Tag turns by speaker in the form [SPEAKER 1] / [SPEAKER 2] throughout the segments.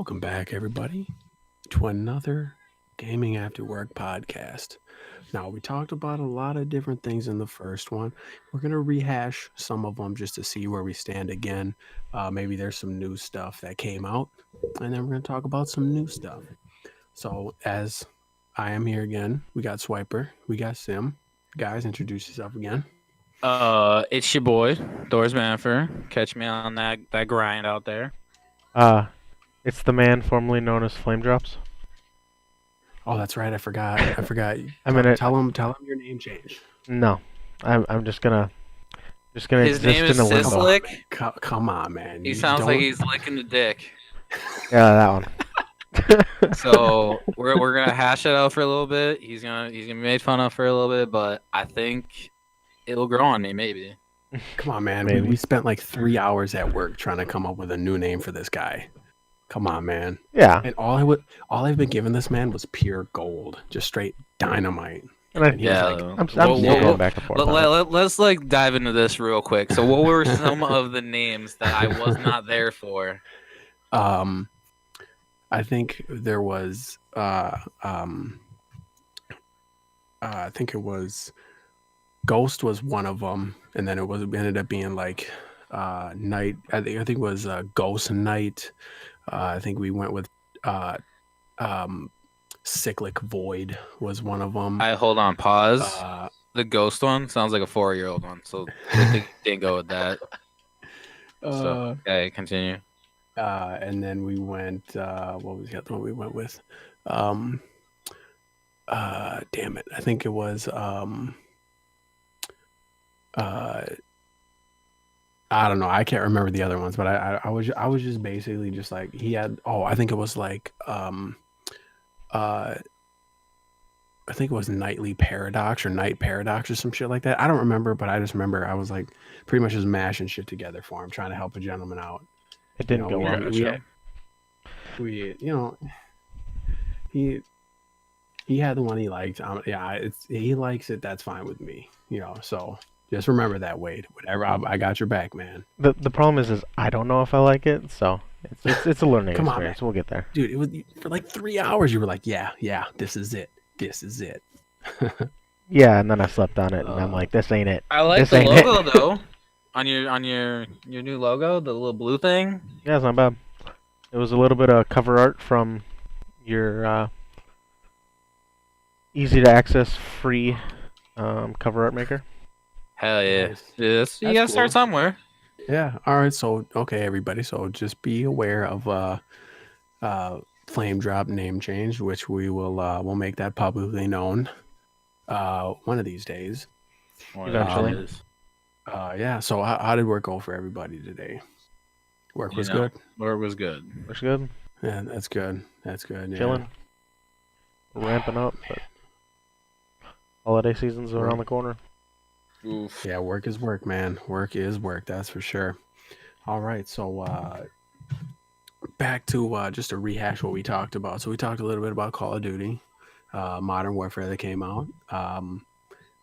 [SPEAKER 1] Welcome back, everybody, to another Gaming After Work podcast. Now, we talked about a lot of different things in the first one. We're going to rehash some of them just to see where we stand again. Maybe there's some new stuff that came out, and then we're going to talk about some new stuff. So, as I am here again, we got Swiper, we got Sim. Guys, introduce yourself again.
[SPEAKER 2] It's your boy, Doors Manfer. Catch me on that grind out there.
[SPEAKER 3] Uh, it's the man formerly known as Flame Drops.
[SPEAKER 1] Oh, that's right. I forgot. Tell him your name change.
[SPEAKER 3] No, I'm just gonna
[SPEAKER 2] His
[SPEAKER 3] exist
[SPEAKER 2] name is
[SPEAKER 3] in the limbo.
[SPEAKER 2] Sislick.
[SPEAKER 1] Come on, man.
[SPEAKER 2] He sounds like he's licking the dick.
[SPEAKER 3] Yeah, that one.
[SPEAKER 2] So we're gonna hash it out for a little bit. He's gonna be made fun of for a little bit, but I think it'll grow on me maybe.
[SPEAKER 1] Come on, man.
[SPEAKER 3] Maybe.
[SPEAKER 1] We spent like 3 hours at work trying to come up with a new name for this guy. Come on, man.
[SPEAKER 3] Yeah,
[SPEAKER 1] And all I've been giving this man was pure gold, just straight dynamite.
[SPEAKER 3] and I,
[SPEAKER 1] And he was
[SPEAKER 2] Yeah.
[SPEAKER 1] like,
[SPEAKER 3] I'm still going back and forth. on it.
[SPEAKER 2] Let's like dive into this real quick. So what were some of the names that I was not there for?
[SPEAKER 1] I think there was I think it was Ghost was one of them, and then it ended up being like Night. I think it was Ghost Night. I think we went with Cyclic Void was one of them.
[SPEAKER 2] Hold on, pause.
[SPEAKER 1] Uh,
[SPEAKER 2] The ghost one sounds like a 4-year-old one, so I think didn't go with that. So okay, continue.
[SPEAKER 1] And then we went. What was the other one we went with? Damn it! I think it was. I don't know. I can't remember the other ones, but I was just basically just like he had. Oh, I think it was like I think it was Nightly Paradox or Night Paradox or some shit like that. I don't remember, but I just remember I was like pretty much just mashing shit together for him, trying to help a gentleman out.
[SPEAKER 3] It didn't go well.
[SPEAKER 1] We he had the one he liked. He likes it. That's fine with me. So just remember that, Wade. Whatever, I got your back, man.
[SPEAKER 3] The problem is I don't know if I like it, so it's a learning
[SPEAKER 1] Come on,
[SPEAKER 3] experience. We'll get there.
[SPEAKER 1] Dude, it was for like 3 hours. You were like, yeah, this is it. This is it.
[SPEAKER 3] Yeah, and then I slept on it, and I'm like, this ain't it.
[SPEAKER 2] I like
[SPEAKER 3] This
[SPEAKER 2] the
[SPEAKER 3] ain't it.
[SPEAKER 2] logo though. On your new logo, the little blue thing.
[SPEAKER 3] Yeah, it's not bad. It was a little bit of cover art from your easy to access free cover art maker.
[SPEAKER 2] Hell yeah.
[SPEAKER 1] Nice.
[SPEAKER 2] Yes, you
[SPEAKER 1] That's
[SPEAKER 2] gotta start
[SPEAKER 1] cool.
[SPEAKER 2] somewhere.
[SPEAKER 1] Yeah. All right. So, okay, everybody. So just be aware of Flame Drop name change, which we'll make that publicly known one of these days.
[SPEAKER 3] Eventually.
[SPEAKER 1] Yeah. So how did work go for everybody today? Work was good.
[SPEAKER 2] Work was good.
[SPEAKER 3] Looks good.
[SPEAKER 1] Yeah, that's good. That's good. Yeah.
[SPEAKER 3] Chilling. Ramping up, but holiday season's around the corner.
[SPEAKER 2] Oof.
[SPEAKER 1] Yeah, work is work, man. Work is work. That's for sure. All right. So back to just to rehash what we talked about. So we talked a little bit about Call of Duty, Modern Warfare that came out.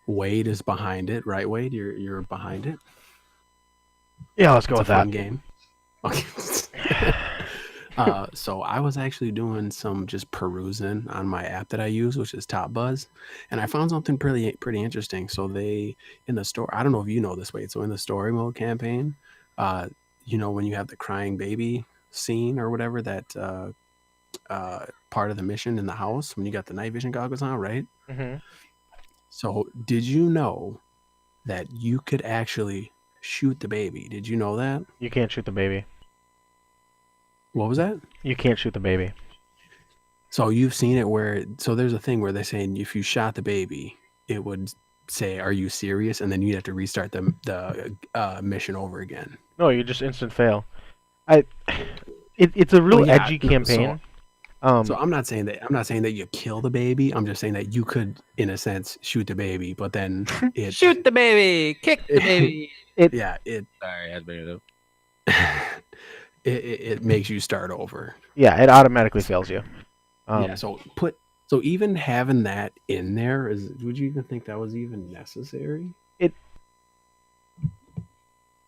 [SPEAKER 1] Wade is behind it, right? Wade, you're behind it.
[SPEAKER 3] Yeah, let's go
[SPEAKER 1] It's
[SPEAKER 3] with
[SPEAKER 1] a fun
[SPEAKER 3] that.
[SPEAKER 1] game. Okay. So I was actually doing some just perusing on my app that I use, which is Top Buzz, and I found something pretty interesting. So they in the store. I don't know if you know this, Wade. So in the story mode campaign, when you have the crying baby scene or whatever that part of the mission in the house when you got the night vision goggles on, right?
[SPEAKER 3] hmm
[SPEAKER 1] So did you know that you could actually shoot the baby? Did you know that?
[SPEAKER 3] You can't shoot the baby.
[SPEAKER 1] What was that?
[SPEAKER 3] You can't shoot the baby.
[SPEAKER 1] So you've seen it so there's a thing where they're saying if you shot the baby, it would say, "Are you serious?" And then you have to restart the mission over again.
[SPEAKER 3] No, you just instant fail. It's a real
[SPEAKER 1] Well, yeah,
[SPEAKER 3] edgy
[SPEAKER 1] no,
[SPEAKER 3] campaign.
[SPEAKER 1] So I'm not saying that you kill the baby. I'm just saying that you could, in a sense, shoot the baby, but then it
[SPEAKER 2] Shoot the baby, kick the baby.
[SPEAKER 1] yeah it
[SPEAKER 2] Sorry, I had to bring it up.
[SPEAKER 1] it makes you start over.
[SPEAKER 3] Yeah, it automatically fails you.
[SPEAKER 1] Yeah. So even having that in there would you even think that was even necessary?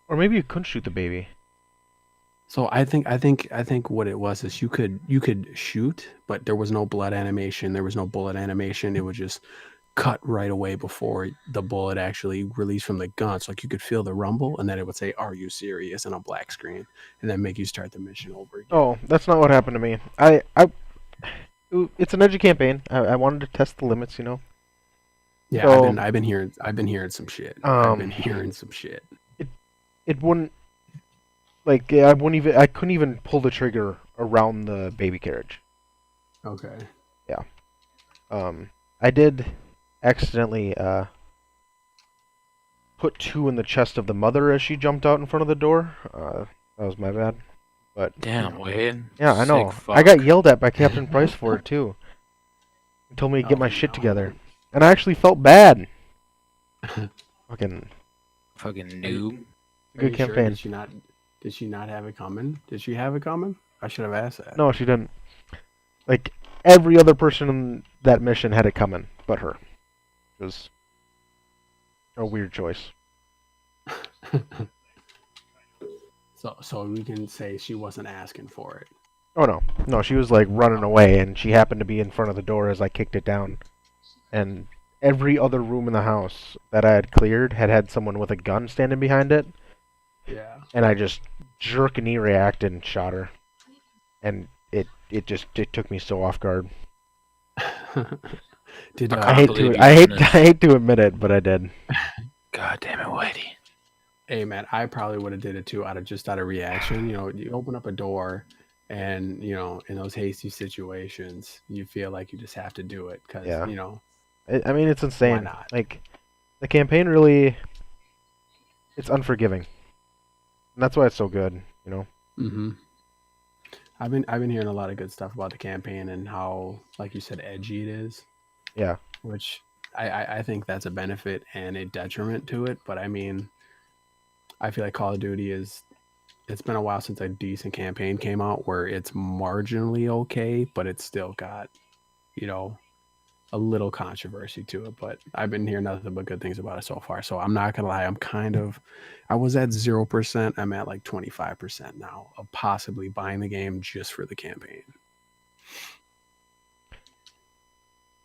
[SPEAKER 3] Or maybe you couldn't shoot the baby.
[SPEAKER 1] So I think what it was is you could shoot, but there was no blood animation. There was no bullet animation. It would just cut right away before the bullet actually released from the gun. So like you could feel the rumble, and then it would say, "Are you serious?" on a black screen, and then make you start the mission over again.
[SPEAKER 3] Oh, that's not what happened to me. It's an edgy campaign. I wanted to test the limits, you know.
[SPEAKER 1] Yeah,
[SPEAKER 3] So,
[SPEAKER 1] I've been hearing some shit. I've been
[SPEAKER 3] um,
[SPEAKER 1] hearing some shit.
[SPEAKER 3] it wouldn't like I couldn't even pull the trigger around the baby carriage.
[SPEAKER 1] Okay.
[SPEAKER 3] Yeah. I did accidentally put two in the chest of the mother as she jumped out in front of the door. That was my bad. But
[SPEAKER 2] Damn, Wade.
[SPEAKER 3] yeah, I
[SPEAKER 2] Sick
[SPEAKER 3] know.
[SPEAKER 2] fuck.
[SPEAKER 3] I got yelled at by Captain Price for it too. He told me to get my
[SPEAKER 1] Oh
[SPEAKER 3] shit
[SPEAKER 1] no.
[SPEAKER 3] together, and I actually felt bad. Fucking
[SPEAKER 2] Fucking noob.
[SPEAKER 1] Are
[SPEAKER 3] good
[SPEAKER 1] you sure?
[SPEAKER 3] campaign.
[SPEAKER 1] Did she not have it coming? Did she have it coming? I should have asked that.
[SPEAKER 3] No, she didn't. Like every other person in that mission had it coming, but her. It was a weird choice.
[SPEAKER 1] So we can say she wasn't asking for it.
[SPEAKER 3] Oh no, no, she was like running away, and she happened to be in front of the door as I kicked it down. And every other room in the house that I had cleared had someone with a gun standing behind it,
[SPEAKER 1] Yeah.
[SPEAKER 3] and I just jerkingly reacted and shot her, and it took me so off guard.
[SPEAKER 1] Did
[SPEAKER 2] I
[SPEAKER 3] I hate
[SPEAKER 2] believe
[SPEAKER 3] to
[SPEAKER 2] you
[SPEAKER 3] I hate
[SPEAKER 2] done it.
[SPEAKER 3] I hate to admit it, but I did.
[SPEAKER 2] God damn it, Whitey.
[SPEAKER 1] hey man, I probably would have did it too out of reaction. You open up a door, and in those hasty situations, you feel like you just have to do it because
[SPEAKER 3] Yeah.
[SPEAKER 1] you know
[SPEAKER 3] I mean, it's
[SPEAKER 1] why
[SPEAKER 3] insane.
[SPEAKER 1] not?
[SPEAKER 3] Like the campaign really, it's unforgiving, and that's why it's so good. You know.
[SPEAKER 1] Mm-hmm. I've been hearing a lot of good stuff about the campaign and how, like you said, edgy it is,
[SPEAKER 3] Yeah.
[SPEAKER 1] which I think that's a benefit and a detriment to it. But I mean, I feel like Call of Duty is. It's been a while since a decent campaign came out where it's marginally okay, but it's still got you know a little controversy to it. But I've been hearing nothing but good things about it so far. So I'm not gonna lie, I was at 0%. I'm at like 25% now of possibly buying the game just for the campaign.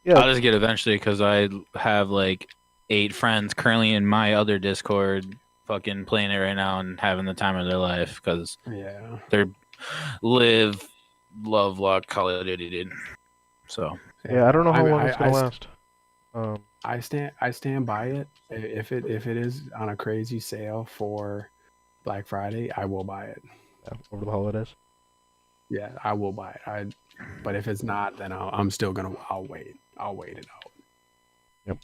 [SPEAKER 3] Yeah.
[SPEAKER 2] I'll just get eventually because I have like 8 friends currently in my other Discord fucking playing it right now and having the time of their life because
[SPEAKER 1] Yeah.
[SPEAKER 2] they're live, love, luck, Call of Duty, dude. So,
[SPEAKER 3] Yeah. I don't know how
[SPEAKER 1] I,
[SPEAKER 3] long it's
[SPEAKER 1] I,
[SPEAKER 3] gonna
[SPEAKER 1] I,
[SPEAKER 3] last.
[SPEAKER 1] I stand by it. If it is on a crazy sale for Black Friday, I will buy it.
[SPEAKER 3] Yeah, over the holidays.
[SPEAKER 1] Yeah, I will buy it. But if it's not, then I'm still gonna. I'll wait. I'll wait it out.
[SPEAKER 3] Yep.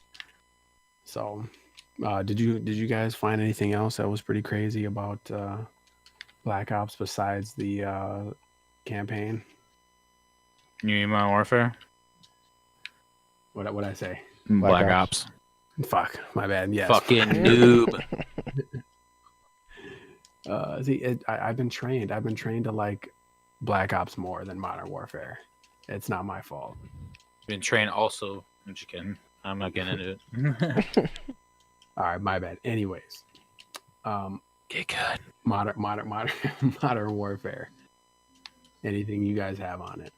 [SPEAKER 1] So, did you guys find anything else that was pretty crazy about Black Ops besides the campaign?
[SPEAKER 2] you mean Modern Warfare?
[SPEAKER 1] What I say?
[SPEAKER 2] Black
[SPEAKER 3] Ops.
[SPEAKER 2] Ops.
[SPEAKER 1] Fuck, my bad. Yes.
[SPEAKER 2] Fucking noob.
[SPEAKER 1] See, I've been trained. I've been trained to like Black Ops more than Modern Warfare. It's not my fault.
[SPEAKER 2] Been trained also. I'm just kidding. I'm not getting into it.
[SPEAKER 1] All right, my bad. Anyways,
[SPEAKER 2] Get good.
[SPEAKER 1] modern warfare. Anything you guys have on it?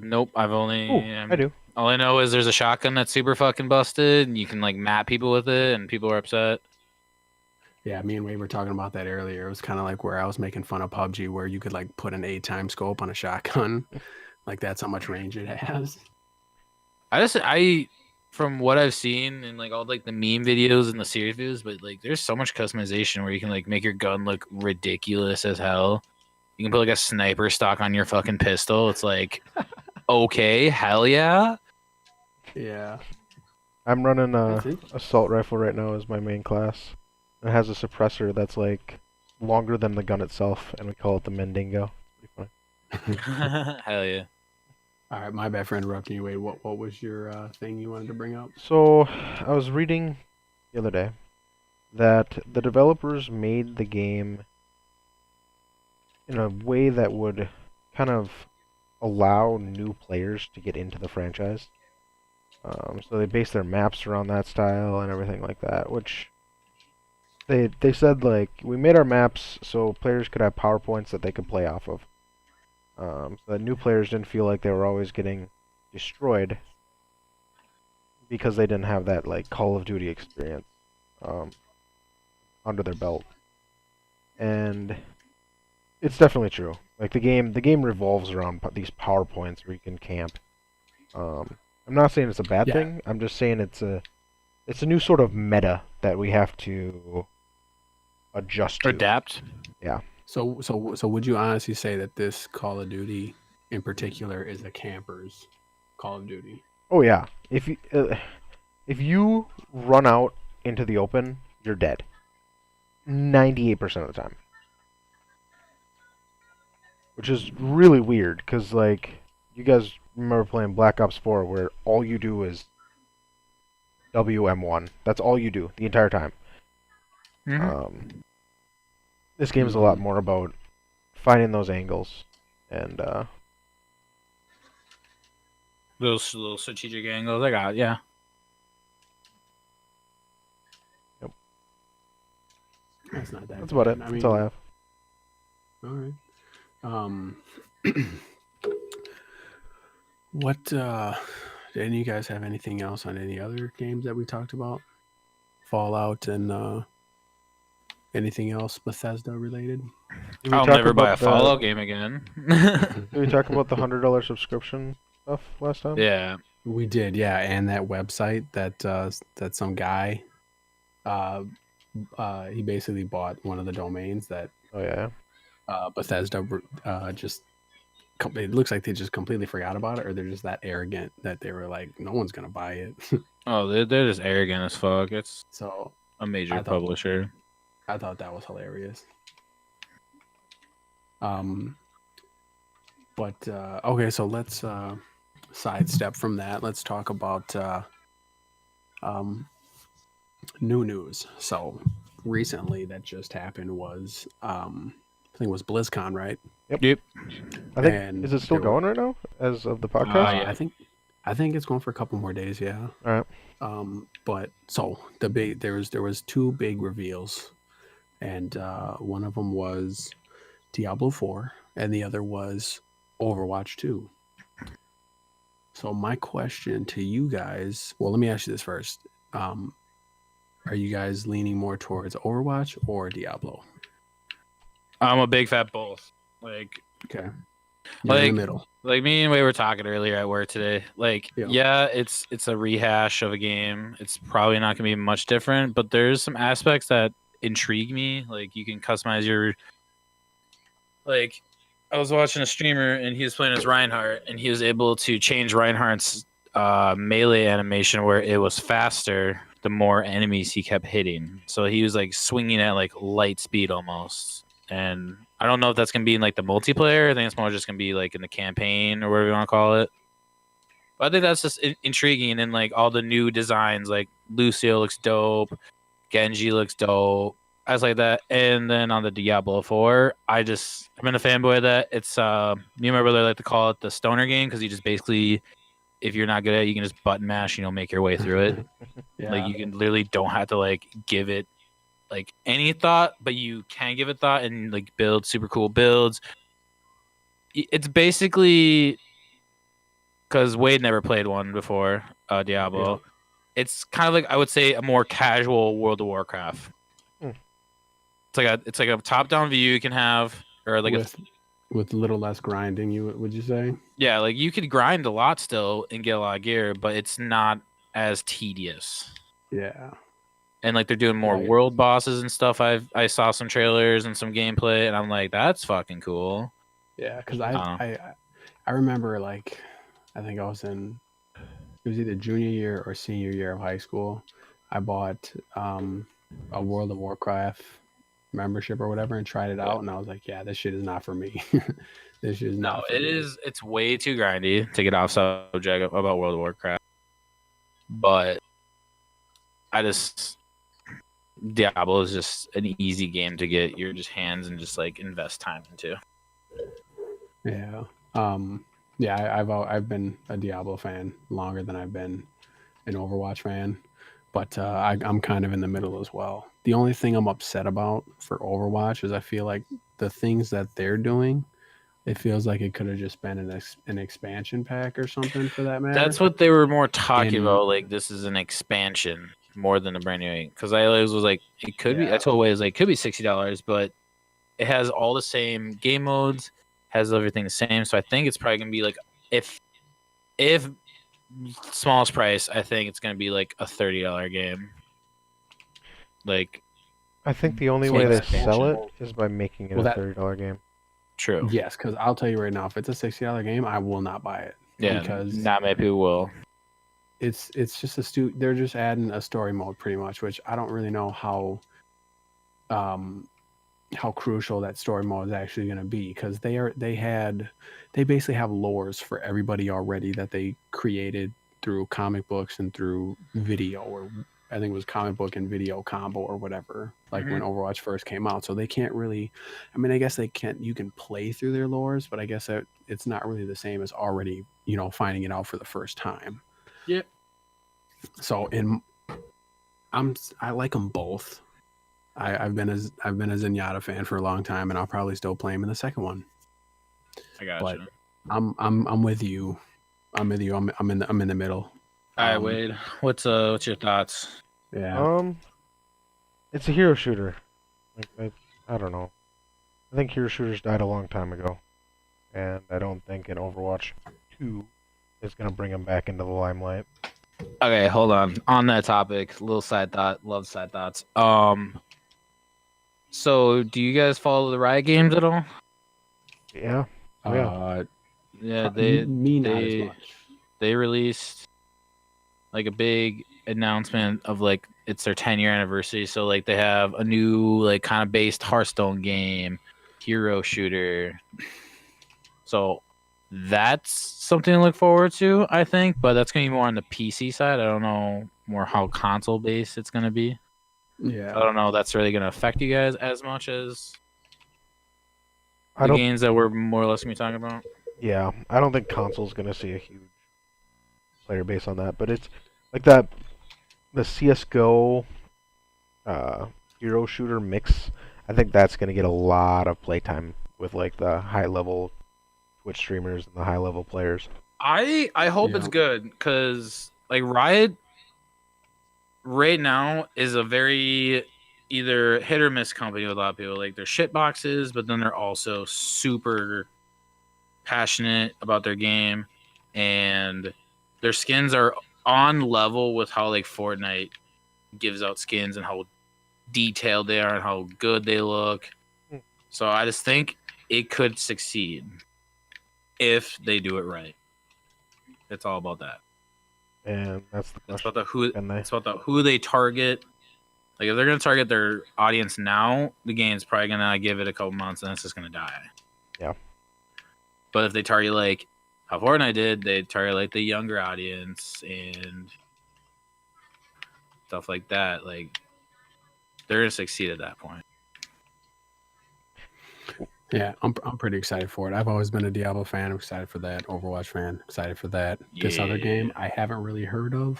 [SPEAKER 2] Nope. I've only.
[SPEAKER 3] Ooh, I do.
[SPEAKER 2] All I know is there's a shotgun that's super fucking busted, and you can like map people with it, and people are upset.
[SPEAKER 1] Yeah, me and Wade were talking about that earlier. It was kind of like where I was making fun of PUBG, where you could like put an 8-time scope on a shotgun. Like that's how much range it has.
[SPEAKER 2] From what I've seen in like all like the meme videos and the series videos, but like there's so much customization where you can like make your gun look ridiculous as hell. You can put like a sniper stock on your fucking pistol. It's like, okay, hell yeah.
[SPEAKER 1] Yeah.
[SPEAKER 3] I'm running
[SPEAKER 1] That's
[SPEAKER 3] a
[SPEAKER 1] it.
[SPEAKER 3] assault rifle right now as my main class. It has a suppressor that's like longer than the gun itself, and we call it the Mendingo. Pretty funny.
[SPEAKER 2] Hell yeah.
[SPEAKER 1] All right, my bad for interrupting you, Wade. What was your thing you wanted to bring up?
[SPEAKER 3] So I was reading the other day that the developers made the game in a way that would kind of allow new players to get into the franchise. So they base their maps around that style and everything like that, which They said like we made our maps so players could have PowerPoints that they could play off of. So that new players didn't feel like they were always getting destroyed because they didn't have that like Call of Duty experience um, under their belt. And it's definitely true. Like the game revolves around these PowerPoints where you can camp. I'm not saying it's a bad
[SPEAKER 1] Yeah.
[SPEAKER 3] thing. I'm just saying it's a new sort of meta that we have to adjust to.
[SPEAKER 2] Adapt.
[SPEAKER 1] So would you honestly say that this Call of Duty in particular is a camper's Call of Duty?
[SPEAKER 3] Oh yeah. If you run out into the open, you're dead. 98% of the time. Which is really weird because like you guys remember playing Black Ops 4 where all you do is WM1. That's all you do the entire time. This game is a lot more about finding those angles and
[SPEAKER 2] Those little strategic angles. I got, yeah.
[SPEAKER 1] That's not that.
[SPEAKER 3] that's about it.
[SPEAKER 1] bad.
[SPEAKER 3] That's all I have.
[SPEAKER 1] All right. What did any of you guys have anything else on any other games that we talked about? Fallout and anything else Bethesda related?
[SPEAKER 3] Did we
[SPEAKER 2] I'll
[SPEAKER 3] talk
[SPEAKER 2] never buy a
[SPEAKER 3] about the-
[SPEAKER 2] Fallout game again.
[SPEAKER 3] Did we talk about the $100 subscription stuff last time?
[SPEAKER 2] Yeah.
[SPEAKER 1] We did, yeah, and that website that some guy he basically bought one of the domains that
[SPEAKER 3] Oh yeah.
[SPEAKER 1] Bethesda just it looks like they just completely forgot about it, or they're just that arrogant that they were like, no one's gonna buy it.
[SPEAKER 2] Oh, they're just arrogant as fuck. It's
[SPEAKER 1] So
[SPEAKER 2] a major
[SPEAKER 1] I thought-
[SPEAKER 2] publisher.
[SPEAKER 1] I thought that was hilarious. But okay, so let's sidestep from that. Let's talk about new news. So recently, that just happened was I think it was BlizzCon, right?
[SPEAKER 2] Yep.
[SPEAKER 3] I think
[SPEAKER 1] And
[SPEAKER 3] is it still
[SPEAKER 1] there were-
[SPEAKER 3] going right now as of the podcast?
[SPEAKER 2] yeah.
[SPEAKER 1] I think it's going for a couple more days. Yeah.
[SPEAKER 3] All right.
[SPEAKER 1] But so there was two big reveals, and one of them was Diablo 4, and the other was Overwatch 2. So my question to you guys, well, let me ask you this first. Are you guys leaning more towards Overwatch or Diablo?
[SPEAKER 2] I'm a big fat both. Like
[SPEAKER 1] Okay. You're in
[SPEAKER 2] Like-
[SPEAKER 1] the middle.
[SPEAKER 2] Like me and Wei were talking earlier at work today. Like,
[SPEAKER 1] Yeah.
[SPEAKER 2] yeah, it's a rehash of a game. It's probably not gonna be much different, but there's some aspects that intrigue me. Like you can customize your like I was watching a streamer and he was playing as Reinhardt and he was able to change Reinhardt's melee animation where it was faster the more enemies he kept hitting. So he was like swinging at like light speed almost. And I don't know if that's gonna be in like the multiplayer. I think it's more just gonna be like in the campaign or whatever you want to call it. But I think that's just intriguing, and like all the new designs, like Lucio looks dope, Genji looks dope, I was like that. And then on the Diablo 4, I've been a fanboy of that. It's me and my brother like to call it the stoner game because you just basically, if you're not good at it, you can just button mash, make your way through it.
[SPEAKER 1] Yeah.
[SPEAKER 2] Like you can literally don't have to like give it like any thought, but you can give it thought and like build super cool builds. It's basically because Wade never played one before, Diablo.
[SPEAKER 1] Yeah.
[SPEAKER 2] It's kind of like I would say a more casual World of Warcraft.
[SPEAKER 3] Hmm.
[SPEAKER 2] It's like a top down view you can have, or like
[SPEAKER 1] with a little less grinding, would you say?
[SPEAKER 2] yeah, like you could grind a lot still and get a lot of gear, but it's not as tedious.
[SPEAKER 1] Yeah.
[SPEAKER 2] And like they're doing more
[SPEAKER 1] Right.
[SPEAKER 2] world bosses and stuff. I saw some trailers and some gameplay, and I'm like, that's fucking cool.
[SPEAKER 1] Yeah, because
[SPEAKER 2] Uh-huh.
[SPEAKER 1] I remember like I think I was in it was either junior year or senior year of high school. I bought a World of Warcraft membership or whatever and tried it out, and I was like, yeah, this shit is not for me. This shit is
[SPEAKER 2] No,
[SPEAKER 1] not. For
[SPEAKER 2] it
[SPEAKER 1] me.
[SPEAKER 2] is. It's way too grindy to get off subject about World of Warcraft. But Diablo is just an easy game to get your just hands and just like invest time into.
[SPEAKER 1] Yeah. Yeah. I've been a Diablo fan longer than I've been an Overwatch fan, but I'm kind of in the middle as well. The only thing I'm upset about for Overwatch is I feel like the things that they're doing, it feels like it could have just been an expansion pack or something for that matter.
[SPEAKER 2] That's what they were more talking
[SPEAKER 1] And
[SPEAKER 2] about. Like, this is an expansion more than a brand new game. Because I always was like, it could be. I told Waze like, it could be $60, but it has all the same game modes, has everything the same. So I think it's probably gonna be like, if smallest price, I think it's gonna be like a $30 game. Like,
[SPEAKER 3] I think the only
[SPEAKER 1] So
[SPEAKER 3] way they
[SPEAKER 1] expansion.
[SPEAKER 3] sell it is by making it
[SPEAKER 1] Well,
[SPEAKER 3] a
[SPEAKER 1] that-
[SPEAKER 3] $30 game.
[SPEAKER 2] true.
[SPEAKER 1] yes, because I'll tell you right now, if it's a $60 game, I will not buy it.
[SPEAKER 2] Yeah,
[SPEAKER 1] because
[SPEAKER 2] not many people will.
[SPEAKER 1] it's just they're just adding a story mode pretty much, which I don't really know how crucial that story mode is actually going to be, because they basically have lores for everybody already that they created through comic books and through video, or I think it was comic book and video combo or whatever, like when Overwatch first came out. So they can't really, I mean, I guess you can play through their lores, but I guess it's not really the same as already, finding it out for the first time.
[SPEAKER 2] Yep.
[SPEAKER 1] So I like them both. I've been a Zenyatta fan for a long time, and I'll probably still play him in the second one.
[SPEAKER 2] I got
[SPEAKER 1] But
[SPEAKER 2] you.
[SPEAKER 1] I'm with you. I'm with you. I'm in the middle.
[SPEAKER 2] All right, Wade. What's your thoughts?
[SPEAKER 1] Yeah.
[SPEAKER 3] It's a hero shooter. I don't know. I think hero shooters died a long time ago, and I don't think an Overwatch 2 is gonna bring them back into the limelight.
[SPEAKER 2] Okay, hold on. On that topic, little side thought. Love side thoughts. So do you guys follow the Riot games at all?
[SPEAKER 3] Yeah. Yeah.
[SPEAKER 2] Yeah,
[SPEAKER 1] Not as much.
[SPEAKER 2] they released like a big announcement of like it's their 10-year anniversary. So like they have a new like kind of based Hearthstone game, hero shooter. So that's something to look forward to, I think. But that's gonna be more on the PC side. I don't know more how console based it's gonna be.
[SPEAKER 1] Yeah.
[SPEAKER 2] I don't know if that's really gonna affect you guys as much as
[SPEAKER 3] I
[SPEAKER 2] the
[SPEAKER 3] don't.
[SPEAKER 2] games that we're more or less gonna be talking about.
[SPEAKER 3] Yeah. I don't think console's gonna see a huge player base on that, but it's like that. The CS:GO hero shooter mix. I think that's gonna get a lot of playtime with like the high level Twitch streamers and the high level players.
[SPEAKER 2] I hope it's good, because like Riot right now is a very either hit or miss company with a lot of people. Like they're shit boxes, but then they're also super passionate about their game, and their skins are on level with how like Fortnite gives out skins and how detailed they are and how good they look. So I just think it could succeed if they do it right. It's all about that.
[SPEAKER 3] And that's the
[SPEAKER 2] It's
[SPEAKER 3] question.
[SPEAKER 2] about the who.
[SPEAKER 3] Can they?
[SPEAKER 2] It's about the who they target. Like if they're gonna target their audience now, the game's probably gonna give it a couple months and it's just gonna die.
[SPEAKER 3] Yeah.
[SPEAKER 2] But if they target like how Fortnite did, they target like the younger audience and stuff like that. Like they're gonna succeed at that point.
[SPEAKER 1] Yeah, I'm pretty excited for it. I've always been a Diablo fan. I'm excited for that. Overwatch fan. Excited for that. This other game I haven't really heard of.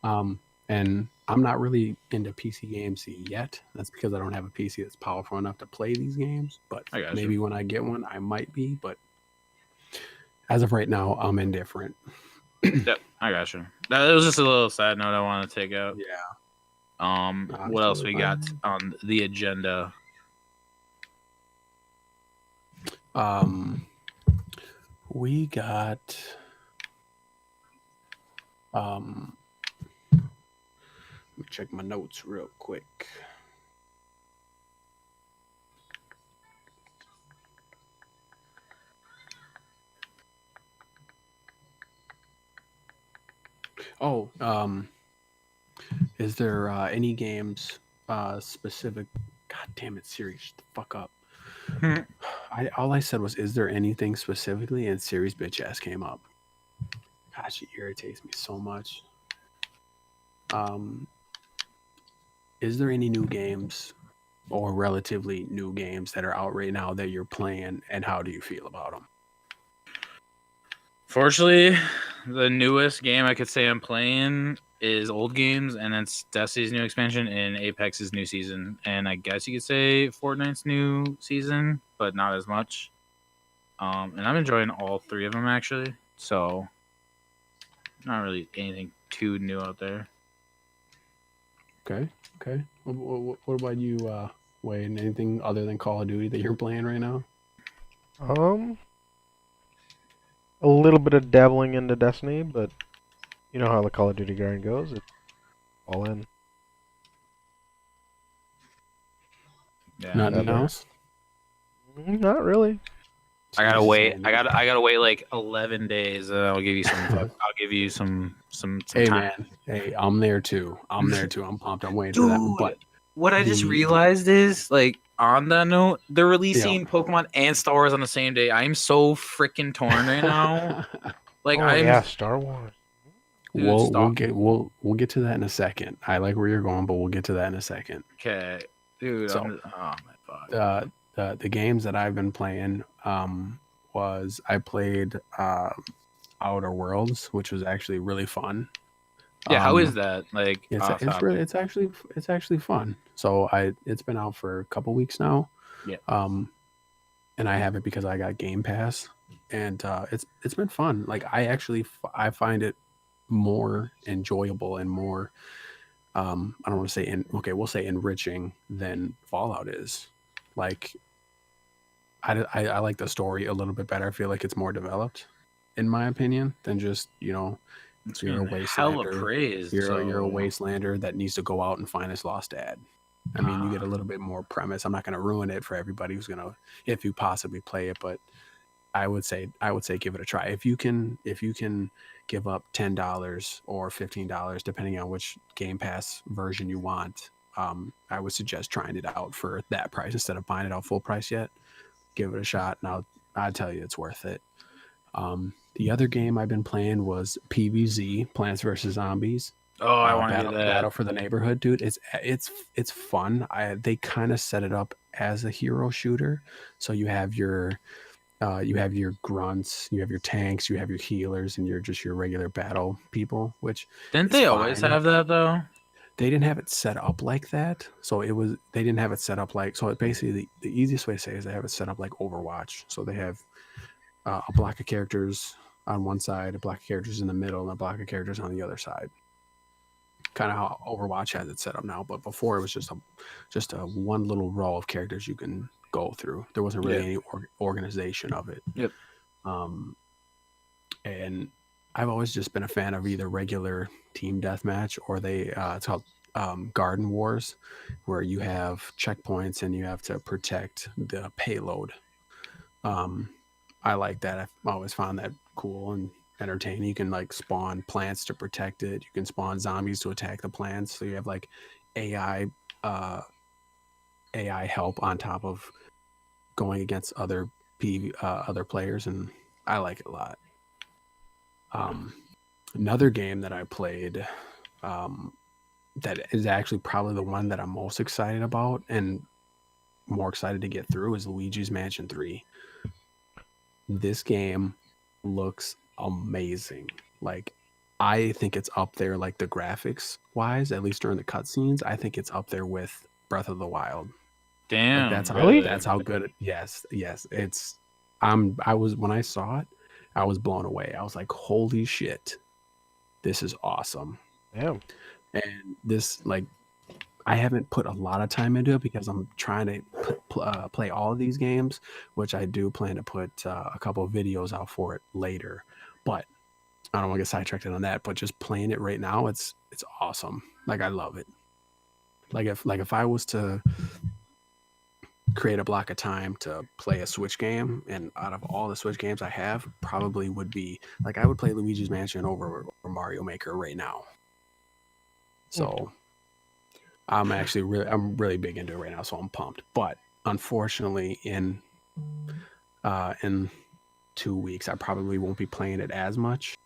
[SPEAKER 1] And I'm not really into PC games yet. That's because I don't have a PC that's powerful enough to play these games. But maybe when I get one, I might be. But as of right now, I'm indifferent.
[SPEAKER 2] Yep, I got you. That was just a little side note I want to take out.
[SPEAKER 1] Yeah.
[SPEAKER 2] What else we got on the agenda?
[SPEAKER 1] We got let me check my notes real quick. Oh, is there any games specific? God damn it, Siri, shut the fuck up. All I said was, is there anything specifically? And Siri's bitch ass came up. God, she irritates me so much. Is there any new games or relatively new games that are out right now that you're playing, and how do you feel about them?
[SPEAKER 2] Fortunately, the newest game I could say I'm playing is old games, and it's Destiny's new expansion and Apex's new season, and I guess you could say Fortnite's new season, but not as much. And I'm enjoying all three of them actually. So not really anything too new out there.
[SPEAKER 1] Okay. Okay. What about you, Wade? Anything other than Call of Duty that you're playing right now?
[SPEAKER 3] A little bit of dabbling into Destiny, but you know how the Call of Duty grind goes. It's all in.
[SPEAKER 2] Yeah.
[SPEAKER 1] Nothing
[SPEAKER 3] Never.
[SPEAKER 1] else?
[SPEAKER 3] Not really.
[SPEAKER 2] I gotta
[SPEAKER 1] Jesus,
[SPEAKER 2] wait.
[SPEAKER 1] man.
[SPEAKER 2] I gotta wait like 11 days, and I'll give you some. I'll give you some
[SPEAKER 1] Hey
[SPEAKER 2] time.
[SPEAKER 1] man, hey, I'm there too. I'm pumped. I'm waiting for that.
[SPEAKER 2] Dude,
[SPEAKER 1] But
[SPEAKER 2] what I just
[SPEAKER 1] the
[SPEAKER 2] realized is, like, on that note, they're
[SPEAKER 1] yeah.
[SPEAKER 2] releasing Pokemon and Star Wars on the same day. I'm so freaking torn right now. Like,
[SPEAKER 3] Oh
[SPEAKER 2] I'm
[SPEAKER 3] yeah, Star Wars.
[SPEAKER 2] dude,
[SPEAKER 1] we'll
[SPEAKER 2] stop.
[SPEAKER 1] we'll get to that in a second. I like where you're going, but we'll get to that in a second.
[SPEAKER 2] Okay, dude.
[SPEAKER 1] So
[SPEAKER 2] Oh my fuck.
[SPEAKER 1] the games that I've been playing was I played Outer Worlds, which was actually really fun.
[SPEAKER 2] Yeah, how is
[SPEAKER 1] Um,
[SPEAKER 2] that? Like, off
[SPEAKER 1] it's really
[SPEAKER 2] topic.
[SPEAKER 1] it's actually fun. So it's been out for a couple weeks now.
[SPEAKER 2] Yeah.
[SPEAKER 1] And I have it because I got Game Pass, and it's been fun. Like I find it more enjoyable and more I don't want to say we'll say enriching than Fallout is. Like I like the story a little bit better. I feel like it's more developed, in my opinion, than just
[SPEAKER 2] It's
[SPEAKER 1] you're a
[SPEAKER 2] getting hella
[SPEAKER 1] wastelander.
[SPEAKER 2] praised.
[SPEAKER 1] You're a
[SPEAKER 2] So
[SPEAKER 1] wastelander that needs to go out and find his lost dad. I mean, you get a little bit more premise. I'm not going to ruin it for everybody who's gonna, if you possibly play it, but I would say give it a try. If you can give up $10 or $15, depending on which Game Pass version you want, I would suggest trying it out for that price instead of buying it out full price yet. Give it a shot, and I'll tell you it's worth it. The other game I've been playing was PvZ, Plants vs Zombies.
[SPEAKER 2] oh, I want to do that.
[SPEAKER 1] Battle for the Neighborhood, dude. It's fun. They kind of set it up as a hero shooter, so you have your grunts, you have your tanks, you have your healers, and you're just your regular battle people. Which
[SPEAKER 2] Didn't
[SPEAKER 1] is
[SPEAKER 2] they always
[SPEAKER 1] fine.
[SPEAKER 2] have that though?
[SPEAKER 1] They didn't have it set up like that, so they didn't have it set up like so. It basically the easiest way to say is they have it set up like Overwatch. So they have a block of characters on one side, a block of characters in the middle, and a block of characters on the other side. Kind of how Overwatch has it set up now, but before it was just a one little row of characters you can go through. There wasn't really any organization of it.
[SPEAKER 2] Yep.
[SPEAKER 1] And I've always just been a fan of either regular team deathmatch or it's called Garden Wars, where you have checkpoints and you have to protect the payload. I like that. I've always found that cool and entertaining. You can like spawn plants to protect it. You can spawn zombies to attack the plants. So you have like AI help on top of going against other players, and I like it a lot. Another game that I played that is actually probably the one that I'm most excited about and more excited to get through is Luigi's Mansion 3. This game looks amazing. Like, I think it's up there, like the graphics wise, at least during the cutscenes. I think it's up there with Breath of the Wild.
[SPEAKER 2] Damn.
[SPEAKER 1] Like, that's how
[SPEAKER 2] really?
[SPEAKER 1] that's how good. Yes. It's. I was when I saw it, I was blown away. I was like, holy shit, this is awesome.
[SPEAKER 3] Damn.
[SPEAKER 1] And this, like, I haven't put a lot of time into it because I'm trying to play all of these games, which I do plan to put a couple of videos out for it later. But I don't want to get sidetracked on that. But just playing it right now, it's awesome. Like, I love it. Like if I was to create a block of time to play a Switch game, and out of all the Switch games I have, probably would be like I would play Luigi's Mansion over Mario Maker right now. So I'm really big into it right now, so I'm pumped. But unfortunately, in 2 weeks, I probably won't be playing it as much,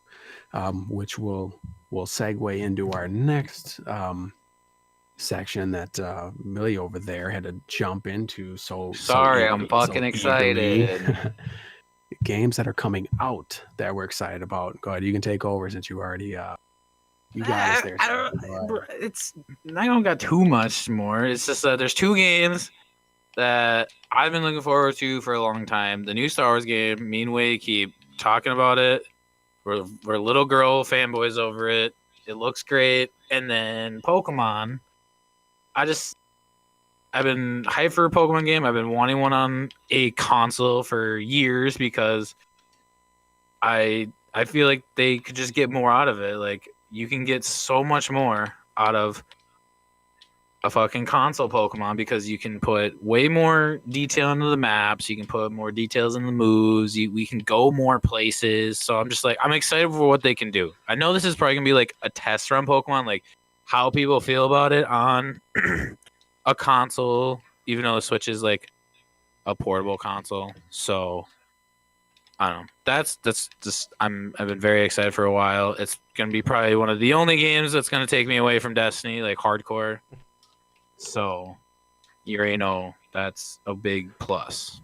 [SPEAKER 1] which will segue into our next section that Millie over there had to jump into.
[SPEAKER 2] Sorry, I'm fucking excited.
[SPEAKER 1] Games that are coming out that we're excited about. Go ahead, you can take over since you already You got us there.
[SPEAKER 2] I don't. I don't got too much more. It's just that there's 2 games that I've been looking forward to for a long time. The new Star Wars game. Me and Wade keep talking about it. We're little girl fanboys over it. It looks great. And then Pokemon. I've been hyped for a Pokemon game. I've been wanting one on a console for years because I feel like they could just get more out of it. Like you can get so much more out of a fucking console Pokemon because you can put way more detail into the maps. You can put more details in the moves. We can go more places. So I'm just like, I'm excited for what they can do. I know this is probably gonna be like a test run Pokemon, like how people feel about it on a console, even though the Switch is like a portable console. So I don't know. That's just I've been very excited for a while. It's gonna be probably one of the only games that's gonna take me away from Destiny, like hardcore. So you already know that's a big plus.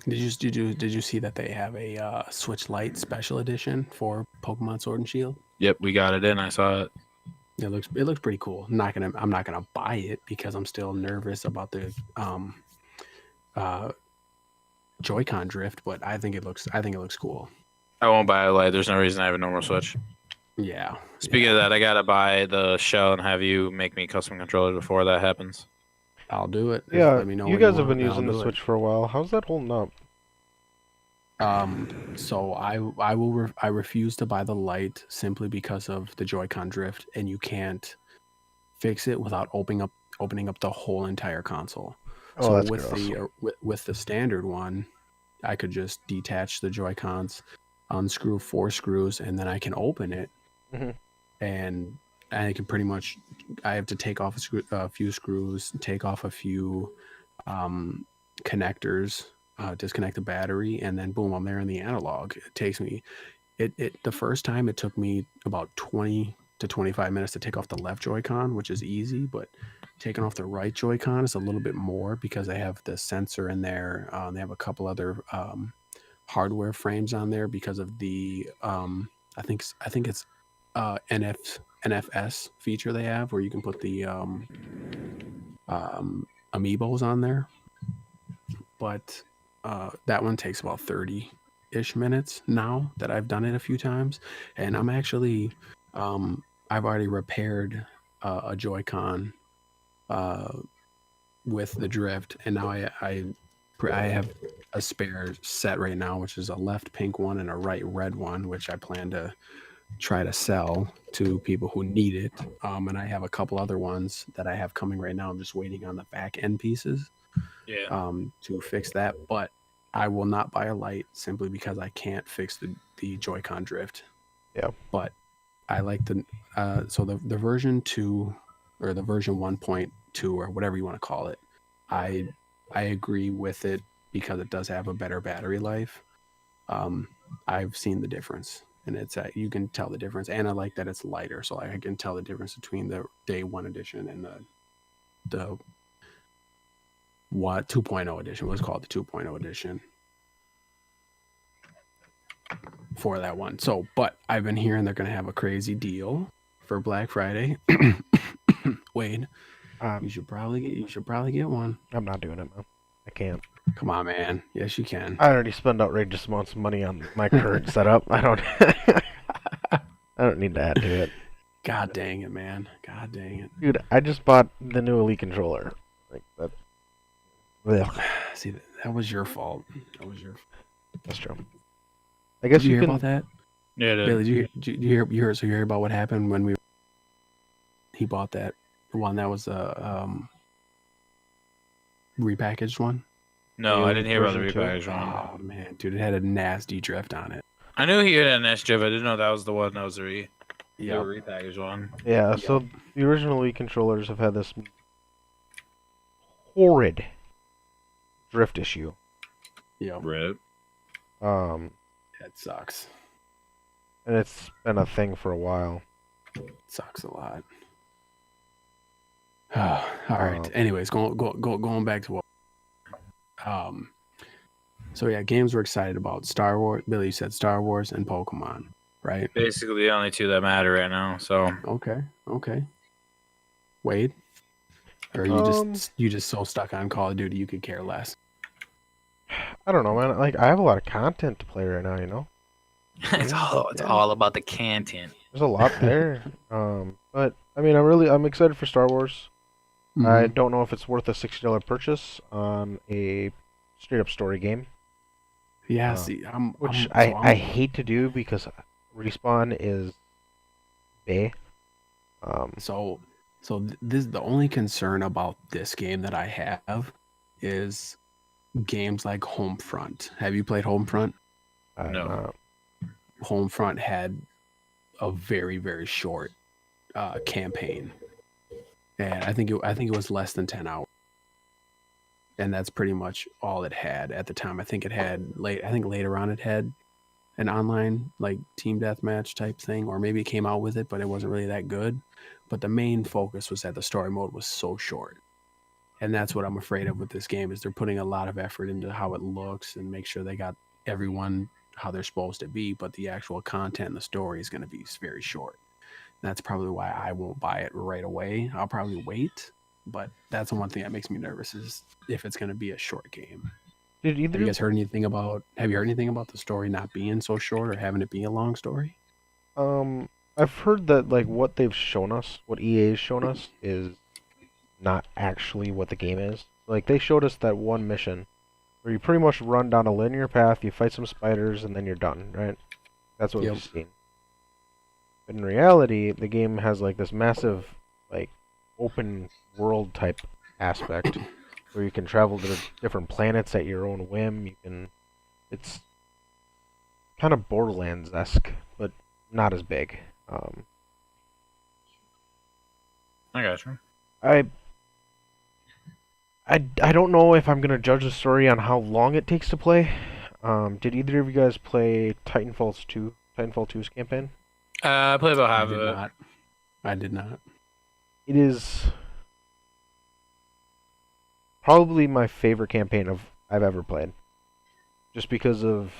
[SPEAKER 1] Did you see that they have a Switch Lite special edition for Pokemon Sword and Shield?
[SPEAKER 2] Yep, we got it in. I saw it.
[SPEAKER 1] It looks pretty cool. I'm not gonna buy it because I'm still nervous about the Joy-Con drift, but I think it looks cool.
[SPEAKER 2] I won't buy a Lite. There's no reason I have a normal Switch.
[SPEAKER 1] Yeah.
[SPEAKER 2] Speaking of that, I gotta buy the shell and have you make me custom controllers before that happens.
[SPEAKER 1] I'll do it.
[SPEAKER 3] Yeah,
[SPEAKER 1] Let me know
[SPEAKER 3] you
[SPEAKER 1] when
[SPEAKER 3] guys have
[SPEAKER 1] want,
[SPEAKER 3] been
[SPEAKER 1] and I'll
[SPEAKER 3] using the
[SPEAKER 1] do it.
[SPEAKER 3] Switch for a while. How's that holding up?
[SPEAKER 1] So I refuse to buy the Lite simply because of the Joy-Con drift, and you can't fix it without opening up the whole entire console.
[SPEAKER 3] Oh,
[SPEAKER 1] So
[SPEAKER 3] that's
[SPEAKER 1] with
[SPEAKER 3] gross.
[SPEAKER 1] with the standard one, I could just detach the Joy-Cons, unscrew 4 screws, and then I can open it,
[SPEAKER 3] Mhm.
[SPEAKER 1] and I can pretty much. I have to take off a few screws, take off a few connectors, disconnect the battery, and then boom, I'm there in the analog. It takes me. The first time it took me about 20 to 25 minutes to take off the left Joy-Con, which is easy, but taking off the right Joy-Con is a little bit more because they have the sensor in there. They have a couple other hardware frames on there because of the I think it's NFS feature they have where you can put the amiibos on there. But that one takes about 30-ish minutes now that I've done it a few times, and I'm actually I've already repaired a Joy-Con with the drift, and now I have a spare set right now, which is a left pink one and a right red one, which I plan to try to sell to people who need it. And I have a couple other ones that I have coming right now. I'm just waiting on the back end pieces
[SPEAKER 2] Yeah.
[SPEAKER 1] to fix that. But I will not buy a Lite simply because I can't fix the Joy-Con drift.
[SPEAKER 3] Yeah.
[SPEAKER 1] But I like the the version 2 or the version 1.2 or whatever you want to call it. I agree with it because it does have a better battery life. I've seen the difference, and it's you can tell the difference, and I like that it's lighter, so I can tell the difference between the day 1 edition and the 2.0 edition. What's called the 2.0 edition for that one. So, but I've been hearing they're going to have a crazy deal for Black Friday. Wade, you should probably get one.
[SPEAKER 3] I'm not doing it, man. I can't.
[SPEAKER 1] Come on, man. Yes, you can.
[SPEAKER 3] I already spend outrageous amounts of money on my current setup. I don't. I don't need to add to it.
[SPEAKER 1] God dang it, man. God dang it.
[SPEAKER 3] Dude, I just bought the new Elite controller. Like that. Ugh,
[SPEAKER 1] See, that was your fault.
[SPEAKER 3] that's true. I guess
[SPEAKER 1] Did you hear
[SPEAKER 3] can.
[SPEAKER 1] about that?
[SPEAKER 2] Yeah.
[SPEAKER 1] Billy, did you hear about what happened when he bought that one that was a repackaged one?
[SPEAKER 2] No, I didn't hear about the
[SPEAKER 3] Version two?
[SPEAKER 2] repackaged one.
[SPEAKER 1] Oh man, dude, it had a nasty drift on it.
[SPEAKER 2] I knew he had an S drift. I didn't know that was the one that was the
[SPEAKER 1] Yeah,
[SPEAKER 2] repackaged one.
[SPEAKER 3] Yeah. So the original Elite controllers have had this horrid drift issue.
[SPEAKER 1] yeah,
[SPEAKER 2] Rip.
[SPEAKER 1] it sucks.
[SPEAKER 3] And it's been a thing for a while.
[SPEAKER 1] It sucks a lot. All right. Anyways, going back to what. So yeah, games we're excited about: Star Wars. Billy, you said Star Wars and Pokemon. right?
[SPEAKER 2] Basically, the only two that matter right now. So
[SPEAKER 1] Okay. Wade, or
[SPEAKER 3] Um,
[SPEAKER 1] you just so stuck on Call of Duty you could care less.
[SPEAKER 3] I don't know, man. Like, I have a lot of content to play right now, you know?
[SPEAKER 2] it's all about the content.
[SPEAKER 3] There's a lot there. But I mean, I'm excited for Star Wars. I
[SPEAKER 1] Mhm.
[SPEAKER 3] don't know if it's worth a $60 purchase on a straight up story game.
[SPEAKER 1] Yeah,
[SPEAKER 3] Uh,
[SPEAKER 1] see,
[SPEAKER 3] which
[SPEAKER 1] so
[SPEAKER 3] I
[SPEAKER 1] I'm
[SPEAKER 3] hate to do because respawn is bae.
[SPEAKER 1] so this the only concern about this game that I have is games like Homefront. Have you played Homefront?
[SPEAKER 3] I'm
[SPEAKER 2] No.
[SPEAKER 3] not.
[SPEAKER 1] Homefront had a very, very short campaign, and I think it was less than 10 hours, and that's pretty much all it had at the time. I think it had I think later on it had an online like team deathmatch type thing, or maybe it came out with it, but it wasn't really that good. But the main focus was that the story mode was so short, and that's what I'm afraid of with this game is they're putting a lot of effort into how it looks and make sure they got everyone how they're supposed to be, but the actual content and the story is going to be very short. That's probably why I won't buy it right away. I'll probably wait, but that's the one thing that makes me nervous is if it's going to be a short game.
[SPEAKER 3] Did
[SPEAKER 1] Have you
[SPEAKER 3] either
[SPEAKER 1] guys heard anything about? Have you heard anything about the story not being so short or having it be a long story?
[SPEAKER 3] I've heard that like what they've shown us, what EA's shown us is not actually what the game is. Like they showed us that one mission where you pretty much run down a linear path, you fight some spiders, and then you're done, right? That's what
[SPEAKER 1] Yep.
[SPEAKER 3] we've seen. But in reality, the game has like this massive, like, open world type aspect where you can travel to different planets at your own whim. You can, it's kind of Borderlands-esque, but not as big.
[SPEAKER 2] I got you.
[SPEAKER 3] I I don't know if I'm gonna judge the story on how long it takes to play. Did either of you guys play Titanfall's 2? Titanfall 2's campaign?
[SPEAKER 2] I played about
[SPEAKER 1] I
[SPEAKER 2] half of
[SPEAKER 1] did
[SPEAKER 2] it.
[SPEAKER 1] not. I did not.
[SPEAKER 3] It is probably my favorite campaign I've ever played. Just because of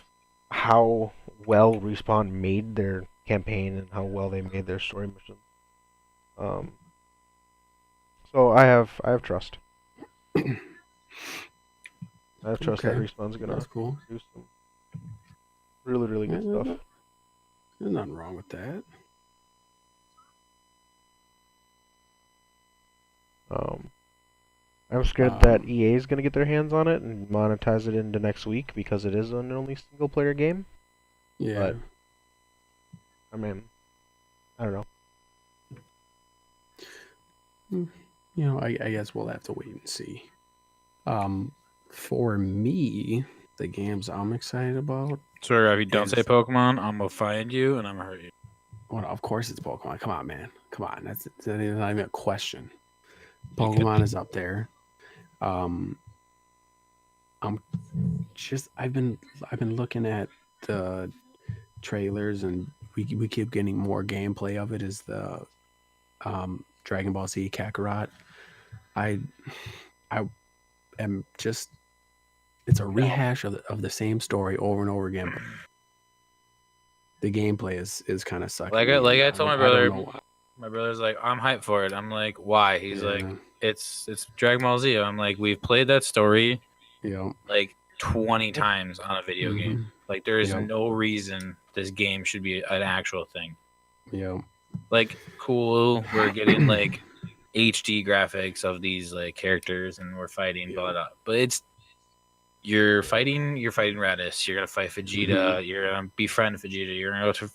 [SPEAKER 3] how well Respawn made their campaign and how well they made their story missions. Um, so I have trust. I have trust that
[SPEAKER 1] Okay,
[SPEAKER 3] Respawn's gonna
[SPEAKER 1] that's cool.
[SPEAKER 3] do some really good
[SPEAKER 1] Yeah,
[SPEAKER 3] stuff.
[SPEAKER 1] there's nothing wrong with that.
[SPEAKER 3] I'm scared that
[SPEAKER 1] Um,
[SPEAKER 3] EA is gonna get their hands on it and monetize it into next week because it is an only single player game.
[SPEAKER 1] yeah.
[SPEAKER 3] But I mean, I don't know.
[SPEAKER 1] You know, I guess we'll have to wait and see. For me, the games I'm excited about.
[SPEAKER 2] Swear, if you don't
[SPEAKER 1] Is
[SPEAKER 2] say Pokemon, I'm gonna find you and I'm gonna hurt you.
[SPEAKER 1] well, of course it's Pokemon. Come on, man. Come on. That's not even a question.
[SPEAKER 2] You could-
[SPEAKER 1] Pokemon is up there. Um, I'm I've been looking at the trailers and we keep getting more gameplay of it. Is the Dragon Ball Z Kakarot. I I am just it's a rehash of the same story over and over again. But the gameplay is kind of sucking me
[SPEAKER 2] like
[SPEAKER 1] in.
[SPEAKER 2] I told my
[SPEAKER 1] I don't
[SPEAKER 2] brother,
[SPEAKER 1] know why.
[SPEAKER 2] my brother's like, I'm hyped for it. I'm like, why? He's like,
[SPEAKER 1] Yeah,
[SPEAKER 2] it's Dragon Ball Z. I'm like, we've played that story
[SPEAKER 1] yeah,
[SPEAKER 2] like 20 times on a video game.
[SPEAKER 1] mm-hmm,
[SPEAKER 2] Like there is
[SPEAKER 1] yeah,
[SPEAKER 2] no reason this game should be an actual thing.
[SPEAKER 1] yeah,
[SPEAKER 2] Like cool, we're getting like HD graphics of these like characters and we're fighting, blah, blah, blah. But it's you're fighting Raditz. You're gonna fight Vegeta.
[SPEAKER 1] mm-hmm,
[SPEAKER 2] You're gonna befriend Vegeta. You're gonna go to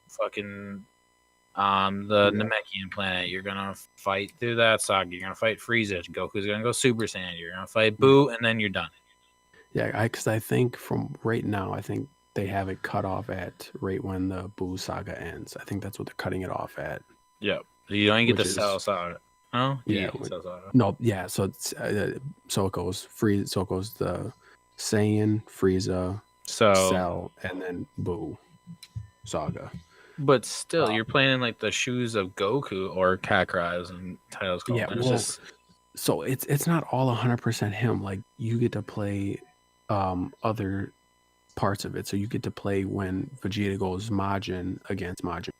[SPEAKER 2] fucking the
[SPEAKER 1] yeah,
[SPEAKER 2] Namekian planet. You're gonna fight through that saga. You're gonna fight Frieza. Goku's gonna go Super Saiyan. You're gonna fight Boo, and then you're done.
[SPEAKER 1] yeah. Because I think from right now, I think they have it cut off at right when the Boo saga ends. I think that's what they're cutting it off at.
[SPEAKER 2] Yep. You don't get
[SPEAKER 1] Which
[SPEAKER 2] the Cell
[SPEAKER 1] is
[SPEAKER 2] Saga. Oh,
[SPEAKER 1] yeah,
[SPEAKER 2] Cell Saga.
[SPEAKER 1] no, yeah. So it's so it goes Frieza. So it goes the Saiyan, Frieza,
[SPEAKER 2] So,
[SPEAKER 1] Cell, and then Boo saga.
[SPEAKER 2] but still,
[SPEAKER 1] Uh,
[SPEAKER 2] you're playing in like the shoes of Goku or Kakarot, as the title's called.
[SPEAKER 1] Yeah,
[SPEAKER 2] And it's
[SPEAKER 1] well,
[SPEAKER 2] just
[SPEAKER 1] so it's not all 100% him. Like you get to play other parts of it. So you get to play when Vegeta goes Majin against Majin.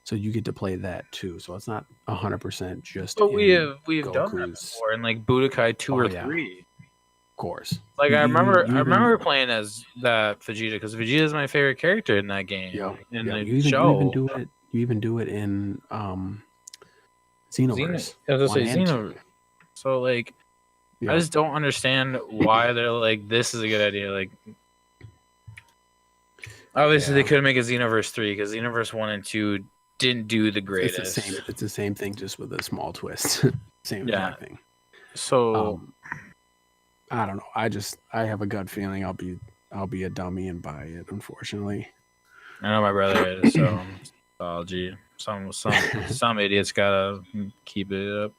[SPEAKER 1] So you get to play that too. So it's not 100% just
[SPEAKER 2] But
[SPEAKER 1] in
[SPEAKER 2] we've done that
[SPEAKER 1] Goku's.
[SPEAKER 2] before in like Budokai 2 or
[SPEAKER 1] yeah.
[SPEAKER 2] 3.
[SPEAKER 1] Of course.
[SPEAKER 2] Like
[SPEAKER 1] You-
[SPEAKER 2] I
[SPEAKER 1] you-
[SPEAKER 2] remember
[SPEAKER 1] you
[SPEAKER 2] I
[SPEAKER 1] even-
[SPEAKER 2] remember playing as that Vegeta because Vegeta is my favorite character in that game.
[SPEAKER 1] Yeah,
[SPEAKER 2] In
[SPEAKER 1] yeah.
[SPEAKER 2] the
[SPEAKER 1] You even
[SPEAKER 2] show.
[SPEAKER 1] do it. You even do it in Xenoverse
[SPEAKER 2] I was
[SPEAKER 1] 1
[SPEAKER 2] gonna say
[SPEAKER 1] and
[SPEAKER 2] Xeno.
[SPEAKER 1] 2.
[SPEAKER 2] So like
[SPEAKER 1] Yeah.
[SPEAKER 2] I just don't understand why they're like this is a good idea. Like obviously they
[SPEAKER 1] Yeah.
[SPEAKER 2] couldn't make a Xenoverse 3 because Xenoverse 1 and 2 didn't do the greatest.
[SPEAKER 1] It's the same thing, just with a small twist. Same
[SPEAKER 2] Yeah.
[SPEAKER 1] exact thing.
[SPEAKER 2] So
[SPEAKER 1] I don't know. I have a gut feeling I'll be a dummy and buy it. Unfortunately.
[SPEAKER 2] I know my brother is, so nostalgia. Some idiots gotta keep it up.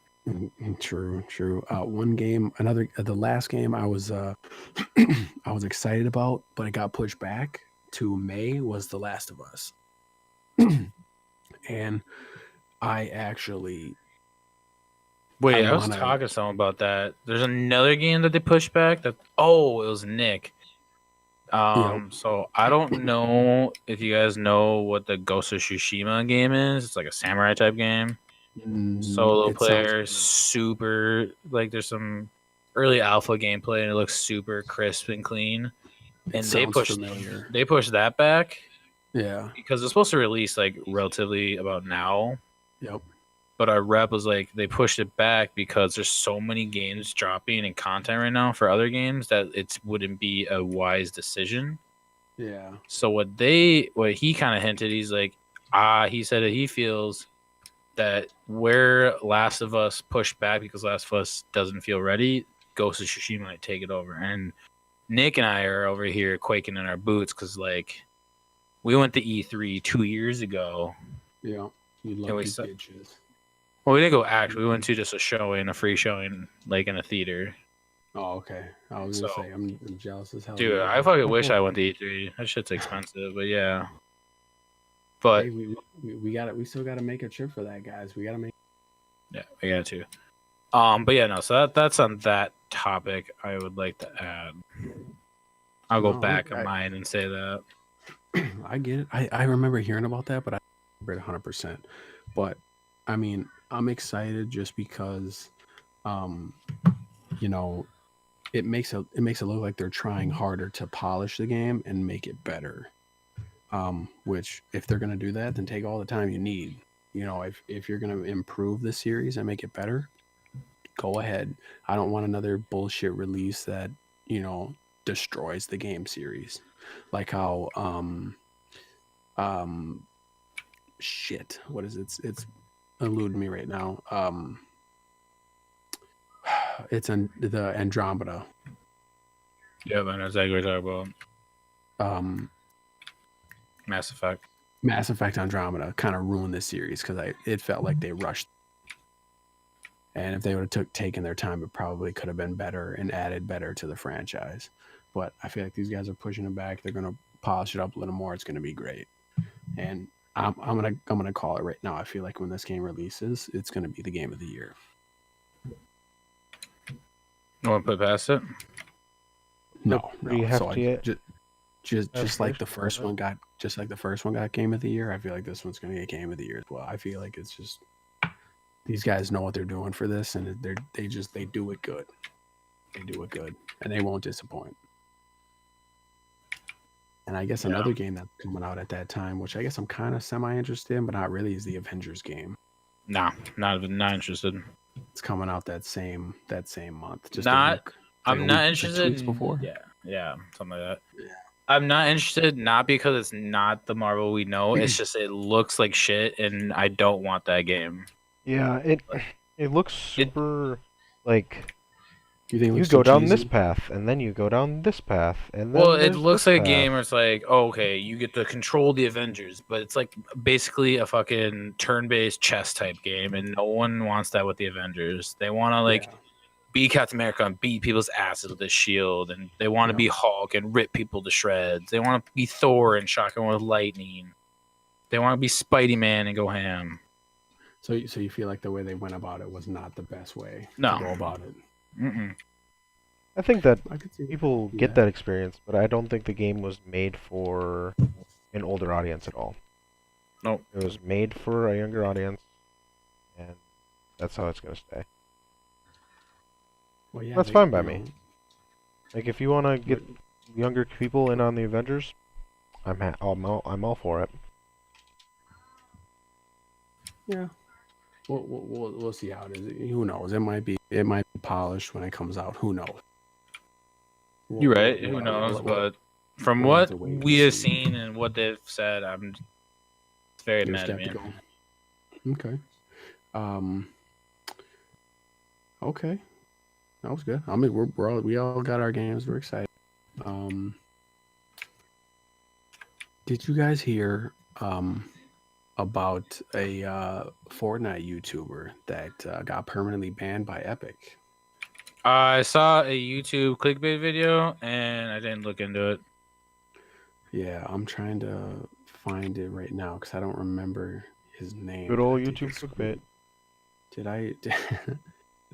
[SPEAKER 1] True. One game, the last game I was I was excited about, but it got pushed back to May, was The Last of Us. And I actually
[SPEAKER 2] Wait, I was
[SPEAKER 1] wanna-
[SPEAKER 2] talking to someone about that. There's another game that they pushed back. It was Nick. So I don't know if you guys know what the Ghost of Tsushima game is. It's like a samurai type game. Solo
[SPEAKER 1] it
[SPEAKER 2] player,
[SPEAKER 1] sounds-
[SPEAKER 2] super like there's some early alpha gameplay and it looks super crisp and clean.
[SPEAKER 1] it
[SPEAKER 2] And they
[SPEAKER 1] sounds familiar.
[SPEAKER 2] pushed that back
[SPEAKER 1] Yeah.
[SPEAKER 2] because it's supposed to release like relatively about now.
[SPEAKER 1] Yep.
[SPEAKER 2] But our rep was like they pushed it back because there's so many games dropping and content right now for other games that it wouldn't be a wise decision.
[SPEAKER 1] Yeah.
[SPEAKER 2] So what he kind of hinted, he's like, he said that he feels that where Last of Us pushed back because Last of Us doesn't feel ready, Ghost of Tsushima might take it over. And Nick and I are over here quaking in our boots because like we went to E3 2 years ago.
[SPEAKER 1] Yeah. You
[SPEAKER 2] we
[SPEAKER 1] lucky
[SPEAKER 2] said-
[SPEAKER 1] bitches.
[SPEAKER 2] Well, we didn't go actually. We went to just a showing, a free showing, like in a theater.
[SPEAKER 1] Oh, okay. I was gonna
[SPEAKER 2] So-
[SPEAKER 1] say I'm jealous as hell.
[SPEAKER 2] Dude, I fucking wish I went to E3. That shit's expensive, but yeah. But
[SPEAKER 1] Hey, we got it. We still got to make a trip for that, guys. We got to make.
[SPEAKER 2] yeah, I got to. But yeah, no. So that's on that topic. I would like to add. I'll go
[SPEAKER 1] No,
[SPEAKER 2] back
[SPEAKER 1] I-
[SPEAKER 2] on mine and say that.
[SPEAKER 1] I get it. I remember hearing about that, but I remember it 100%. But I mean, I'm excited just because, you know, it makes it look like they're trying harder to polish the game and make it better. Which, if they're gonna do that, then take all the time you need. You know, if you're gonna improve the series and make it better, go ahead. I don't want another bullshit release that, you know, destroys the game series, like how shit, what is it? It's eluding me right now. It's the Andromeda.
[SPEAKER 2] Yeah, man, that's exactly what we're talking about. Mass Effect.
[SPEAKER 1] Mass Effect Andromeda kind of ruined this series because it felt like they rushed. And if they would have taken their time, it probably could have been better and added better to the franchise. But I feel like these guys are pushing it back. They're gonna polish it up a little more. It's gonna be great. And I'm gonna call it right now. I feel like when this game releases, it's gonna be the game of the year.
[SPEAKER 2] You want to put past it?
[SPEAKER 1] No,
[SPEAKER 3] pretty
[SPEAKER 1] no. So
[SPEAKER 3] hefty
[SPEAKER 1] just like the
[SPEAKER 3] first
[SPEAKER 1] first one got game of the year. I feel like this one's gonna get game of the year as well. I feel like it's just these guys know what they're doing for this, and they do it good. They do it good, and they won't disappoint. And I guess another game that's coming out at that time, which I guess I'm kind of semi interested in, but not really, is the Avengers game.
[SPEAKER 2] Nah, not interested.
[SPEAKER 1] It's coming out that same month. Just
[SPEAKER 2] Not-
[SPEAKER 1] a week.
[SPEAKER 2] I'm
[SPEAKER 1] like
[SPEAKER 2] not
[SPEAKER 1] two
[SPEAKER 2] interested.
[SPEAKER 1] weeks before.
[SPEAKER 2] Yeah, something like that.
[SPEAKER 1] Yeah.
[SPEAKER 2] I'm not interested, not because it's not the Marvel we know. It's just it looks like shit, and I don't want that game.
[SPEAKER 3] Yeah, it looks super like
[SPEAKER 1] You think it
[SPEAKER 3] you
[SPEAKER 1] looks
[SPEAKER 3] go
[SPEAKER 1] too
[SPEAKER 3] down this
[SPEAKER 1] cheesy?
[SPEAKER 3] path and then you go down this path and then
[SPEAKER 2] Well, it
[SPEAKER 3] there's
[SPEAKER 2] looks
[SPEAKER 3] this
[SPEAKER 2] like a
[SPEAKER 3] path.
[SPEAKER 2] game where it's like, oh, okay, you get to control the Avengers, but it's like basically a fucking turn-based chess type game, and no one wants that with the Avengers. They want to like
[SPEAKER 1] Yeah.
[SPEAKER 2] be Captain America and beat people's asses with a shield, and they want to
[SPEAKER 1] Yeah.
[SPEAKER 2] be Hulk and rip people to shreds. They want to be Thor and shock them with lightning. They want to be Spidey Man and go ham.
[SPEAKER 1] So you feel like the way they went about it was not the best way
[SPEAKER 2] No.
[SPEAKER 1] to go about it.
[SPEAKER 2] Mm-mm.
[SPEAKER 3] I think that
[SPEAKER 1] I could see
[SPEAKER 3] people
[SPEAKER 1] that.
[SPEAKER 3] get that experience, but I don't think the game was made for an older audience at all.
[SPEAKER 2] Nope.
[SPEAKER 3] It was made for a younger audience, and that's how it's gonna stay.
[SPEAKER 1] Well, yeah,
[SPEAKER 3] That's fine by me. Like, if you wanna get younger people in on the Avengers, I'm all for it.
[SPEAKER 1] Yeah. We'll see how it is. Who knows? It might be polished when it comes out. Who knows?
[SPEAKER 2] You're right. Who knows? But from
[SPEAKER 1] we'll have
[SPEAKER 2] what
[SPEAKER 1] to wait and
[SPEAKER 2] we have
[SPEAKER 1] see.
[SPEAKER 2] seen and what they've said, I'm very
[SPEAKER 1] You're
[SPEAKER 2] mad at me.
[SPEAKER 1] skeptical. Okay. Okay. That was good. I mean, we all got our games. We're excited. Did you guys hear about a Fortnite YouTuber that got permanently banned by Epic?
[SPEAKER 2] I saw a YouTube clickbait video and I didn't look into it.
[SPEAKER 1] Yeah, I'm trying to find it right now because I don't remember his name.
[SPEAKER 3] Good old YouTube clickbait.
[SPEAKER 1] Did I?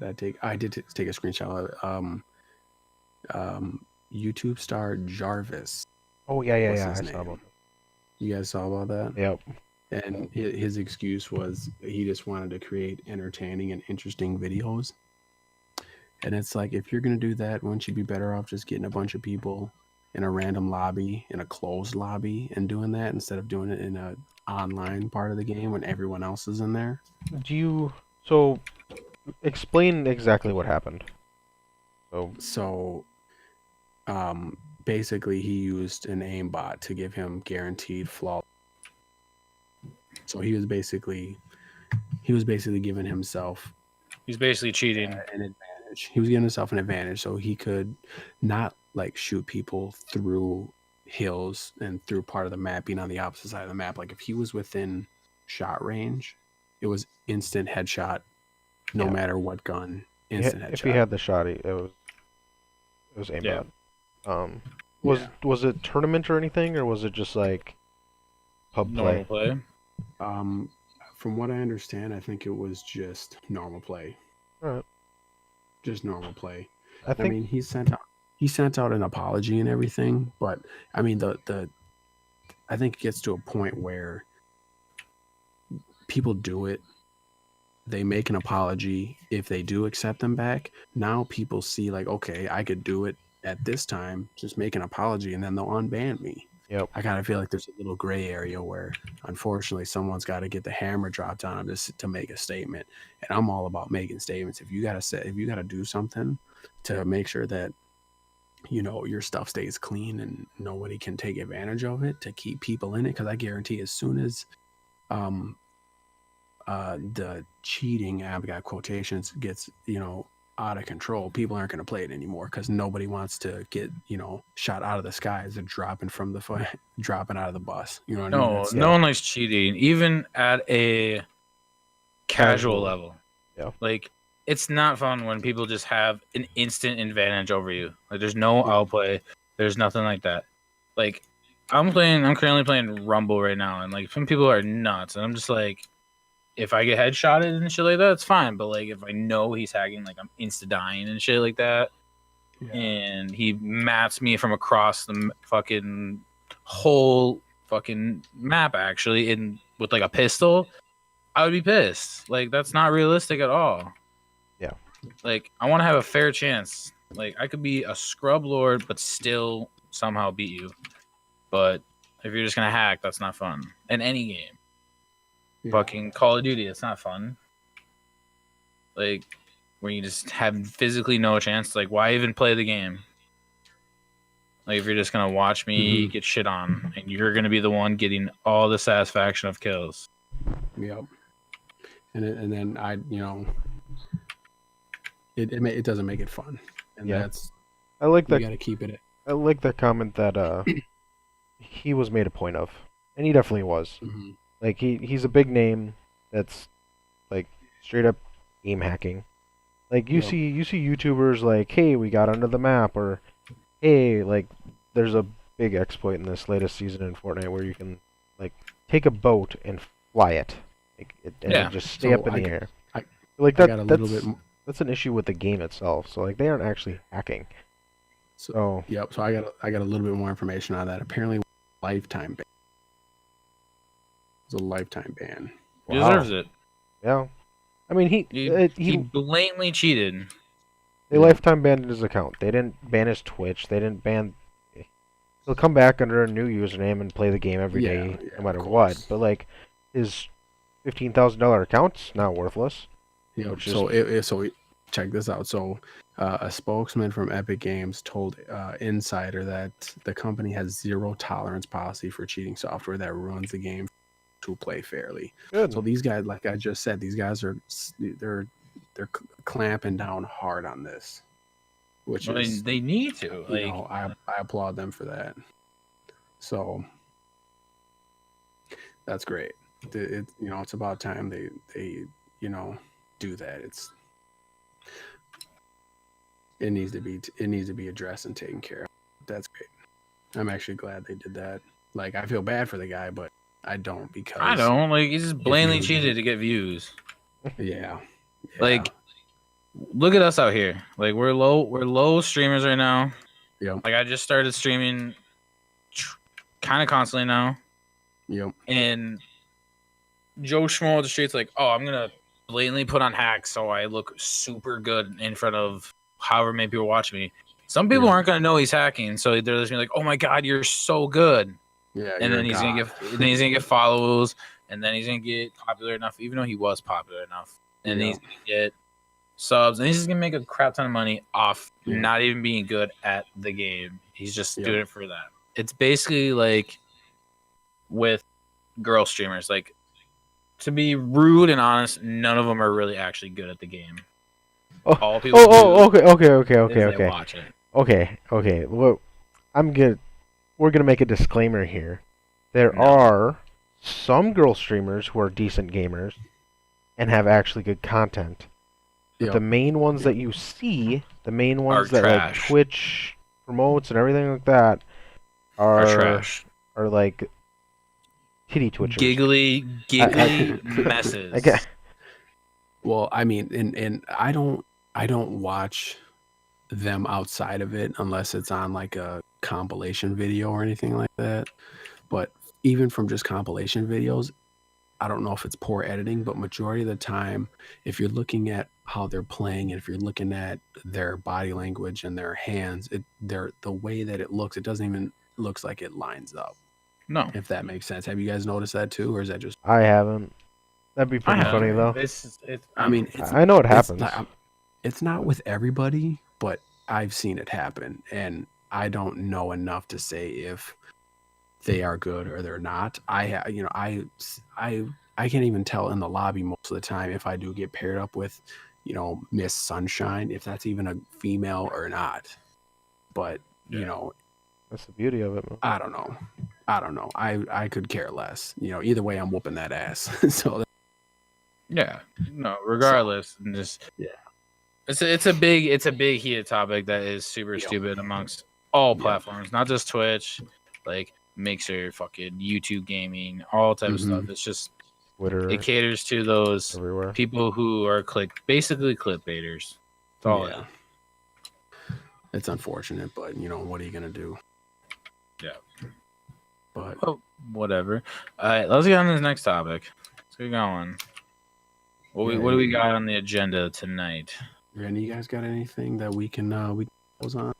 [SPEAKER 1] I did take a screenshot of YouTube star Jarvis.
[SPEAKER 3] Oh yeah,
[SPEAKER 1] What's
[SPEAKER 3] I
[SPEAKER 1] his
[SPEAKER 3] saw
[SPEAKER 1] name?
[SPEAKER 3] about that.
[SPEAKER 1] You guys saw about that?
[SPEAKER 3] Yep.
[SPEAKER 1] And his excuse was he just wanted to create entertaining and interesting videos. And it's like, if you're going to do that, wouldn't you be better off just getting a bunch of people in a random lobby, in a closed lobby, and doing that instead of doing it in a online part of the game when everyone else is in there?
[SPEAKER 3] So explain exactly what happened.
[SPEAKER 1] So basically he used an aimbot to give him guaranteed flaw. So he was basically giving himself
[SPEAKER 2] He's basically cheating.
[SPEAKER 1] an advantage. He was giving himself an advantage so he could not like shoot people through hills and through part of the map, being on the opposite side of the map. Like if he was within shot range, it was instant headshot, no matter what gun. Instant headshot.
[SPEAKER 3] If he had the shot, it was aimbot.
[SPEAKER 2] Yeah.
[SPEAKER 3] Was it tournament or anything, or was it just like pub
[SPEAKER 2] Normal
[SPEAKER 3] play?
[SPEAKER 2] play.
[SPEAKER 1] From what I understand, I think it was just normal play.
[SPEAKER 3] All right.
[SPEAKER 1] Just normal play.
[SPEAKER 3] I
[SPEAKER 1] mean, he sent out an apology and everything, but I mean I think it gets to a point where people do it. They make an apology. If they do accept them back, now people see like, okay, I could do it at this time, just make an apology, and then they'll unban me.
[SPEAKER 3] Yep.
[SPEAKER 1] I kind of feel like there's a little gray area where, unfortunately, someone's got to get the hammer dropped on them to make a statement. And I'm all about making statements. If you got to do something to make sure that your stuff stays clean and nobody can take advantage of it, to keep people in it, because I guarantee as soon as the cheating, I've got quotations, gets out of control, people aren't going to play it anymore because nobody wants to get shot out of the sky as they're dropping dropping out of the bus. You know what I mean?
[SPEAKER 2] No one likes cheating, even at a casual level.
[SPEAKER 3] Yeah.
[SPEAKER 2] Like, it's not fun when people just have an instant advantage over you. Like, there's no outplay. There's nothing like that. Like, I'm currently playing Rumble right now, and like some people are nuts, and I'm just like, if I get headshotted and shit like that, it's fine. But like, if I know he's hacking, like I'm insta dying and shit like that, and he mats me from across the fucking whole fucking map, actually, with like a pistol, I would be pissed. Like, that's not realistic at all.
[SPEAKER 3] Yeah.
[SPEAKER 2] Like, I want to have a fair chance. Like, I could be a scrub lord, but still somehow beat you. But if you're just gonna hack, that's not fun. In any game.
[SPEAKER 1] Yeah.
[SPEAKER 2] Fucking Call of Duty, it's not fun. Like, where you just have physically no chance. Like, why even play the game? Like, if you're just gonna watch me get shit on, and you're gonna be the one getting all the satisfaction of kills.
[SPEAKER 1] Yep. And then it doesn't make it fun, and that's
[SPEAKER 3] I like that.
[SPEAKER 1] You got to keep it.
[SPEAKER 3] I like that comment that he was made a point of, and he definitely was.
[SPEAKER 1] Mm-hmm.
[SPEAKER 3] Like he's a big name that's like straight up game hacking. Like you see YouTubers like, hey, we got under the map, or hey, like there's a big exploit in this latest season in Fortnite where you can like take a boat and fly it, and just stay up in the air. Like that's an issue with the game itself. So like they aren't actually hacking.
[SPEAKER 1] So
[SPEAKER 3] Oh,
[SPEAKER 1] yep. So I got a little bit more information on that. Apparently, lifetime ban. It's a lifetime ban.
[SPEAKER 2] He
[SPEAKER 3] wow.
[SPEAKER 2] deserves it.
[SPEAKER 3] Yeah. I mean,
[SPEAKER 2] He blatantly cheated.
[SPEAKER 3] they
[SPEAKER 1] Yeah.
[SPEAKER 3] lifetime banned his account. They didn't ban his Twitch. They didn't ban. He'll come back under a new username and play the game every day,
[SPEAKER 1] Yeah,
[SPEAKER 3] no matter
[SPEAKER 1] of
[SPEAKER 3] what.
[SPEAKER 1] course.
[SPEAKER 3] But like, his $15,000 account's not worthless.
[SPEAKER 1] Yep.
[SPEAKER 3] Which is
[SPEAKER 1] So check this out. So a spokesman from Epic Games told Insider that the company has zero tolerance policy for cheating software that runs the game to play fairly.
[SPEAKER 3] good.
[SPEAKER 1] So these guys, like I just said, these guys they're clamping down hard on this, which
[SPEAKER 2] I mean,
[SPEAKER 1] is,
[SPEAKER 2] they need to.
[SPEAKER 1] you
[SPEAKER 2] Like,
[SPEAKER 1] know, I applaud them for that. So that's great. It, you know, it's about time they you know, do that. It needs to be addressed and taken care of. That's great. I'm actually glad they did that. Like, I feel bad for the guy, but I don't, because
[SPEAKER 2] I don't like. He just blatantly
[SPEAKER 1] you-
[SPEAKER 2] cheated to get views.
[SPEAKER 1] yeah.
[SPEAKER 2] Like, look at us out here. Like, we're low streamers right now.
[SPEAKER 1] Yep.
[SPEAKER 2] Like, I just started streaming kind of constantly now,
[SPEAKER 1] Yep.
[SPEAKER 2] and Joe Schmo on the streets like, oh, I'm gonna blatantly put on hacks so I look super good in front of however many people watching me. Some people
[SPEAKER 1] Yeah.
[SPEAKER 2] aren't gonna know he's hacking, so they're just gonna be like, oh my god, you're so good.
[SPEAKER 1] Yeah.
[SPEAKER 2] And
[SPEAKER 1] you're
[SPEAKER 2] then
[SPEAKER 1] a
[SPEAKER 2] he's
[SPEAKER 1] god.
[SPEAKER 2] gonna get follows, and then he's gonna get popular enough, even though he was popular enough, and then
[SPEAKER 1] Yeah.
[SPEAKER 2] he's gonna get subs, and he's just gonna make a crap ton of money off
[SPEAKER 1] Yeah.
[SPEAKER 2] not even being good at the game. He's just
[SPEAKER 1] Yeah.
[SPEAKER 2] doing it for that. It's basically like with girl streamers. Like, to be rude and honest, none of them are really actually good at the game.
[SPEAKER 3] Oh,
[SPEAKER 2] All people
[SPEAKER 3] okay.
[SPEAKER 2] is they watch it.
[SPEAKER 3] Okay. Well, we're gonna make a disclaimer here. There
[SPEAKER 2] No.
[SPEAKER 3] are some girl streamers who are decent gamers and have actually good content. But
[SPEAKER 1] Yep.
[SPEAKER 3] the main ones that you see, the main ones that like
[SPEAKER 2] trash.
[SPEAKER 3] Twitch promotes and everything like that, are
[SPEAKER 2] Trash.
[SPEAKER 3] are like titty twitchers.
[SPEAKER 2] Giggly
[SPEAKER 3] I-
[SPEAKER 2] messes.
[SPEAKER 3] I get-
[SPEAKER 1] Well, I mean, and I don't watch them outside of it unless it's on like a compilation video or anything like that. But even from just compilation videos, I don't know if it's poor editing, but majority of the time, if you're looking at how they're playing and if you're looking at their body language and their hands, the way that it looks, it doesn't even looks like it lines up.
[SPEAKER 2] No.
[SPEAKER 1] If that makes sense. Have you guys noticed that too, or is that just?
[SPEAKER 3] I haven't. That'd be pretty
[SPEAKER 2] I
[SPEAKER 3] funny
[SPEAKER 2] have.
[SPEAKER 3] though.
[SPEAKER 2] It's
[SPEAKER 1] I mean, it's,
[SPEAKER 3] I know it happens.
[SPEAKER 1] it's not with everybody, but I've seen it happen, and I don't know enough to say if they are good or they're not. I can't even tell in the lobby most of the time if I do get paired up with, Miss Sunshine, if that's even a female or not. But
[SPEAKER 2] Yeah.
[SPEAKER 3] That's the beauty of it, man.
[SPEAKER 1] I don't know. I could care less. Either way, I'm whooping that ass. So
[SPEAKER 2] Yeah. No, regardless, and just
[SPEAKER 1] Yeah.
[SPEAKER 2] It's a big heated topic that is super
[SPEAKER 1] Yep.
[SPEAKER 2] stupid amongst all
[SPEAKER 1] Yep.
[SPEAKER 2] platforms, not just Twitch, like Mixer, fucking YouTube gaming, all type of
[SPEAKER 1] Mhm.
[SPEAKER 2] stuff. It's just
[SPEAKER 3] Twitter,
[SPEAKER 2] it caters to those
[SPEAKER 3] everywhere.
[SPEAKER 2] people who are basically clickbaiters. That's all.
[SPEAKER 1] yeah. It's unfortunate, but what are you gonna do?
[SPEAKER 2] Yeah.
[SPEAKER 1] But
[SPEAKER 2] Oh, whatever. All right, let's get on to this next topic. Let's get going. What do we got on the agenda tonight?
[SPEAKER 1] Randy, you guys got anything that we can close on?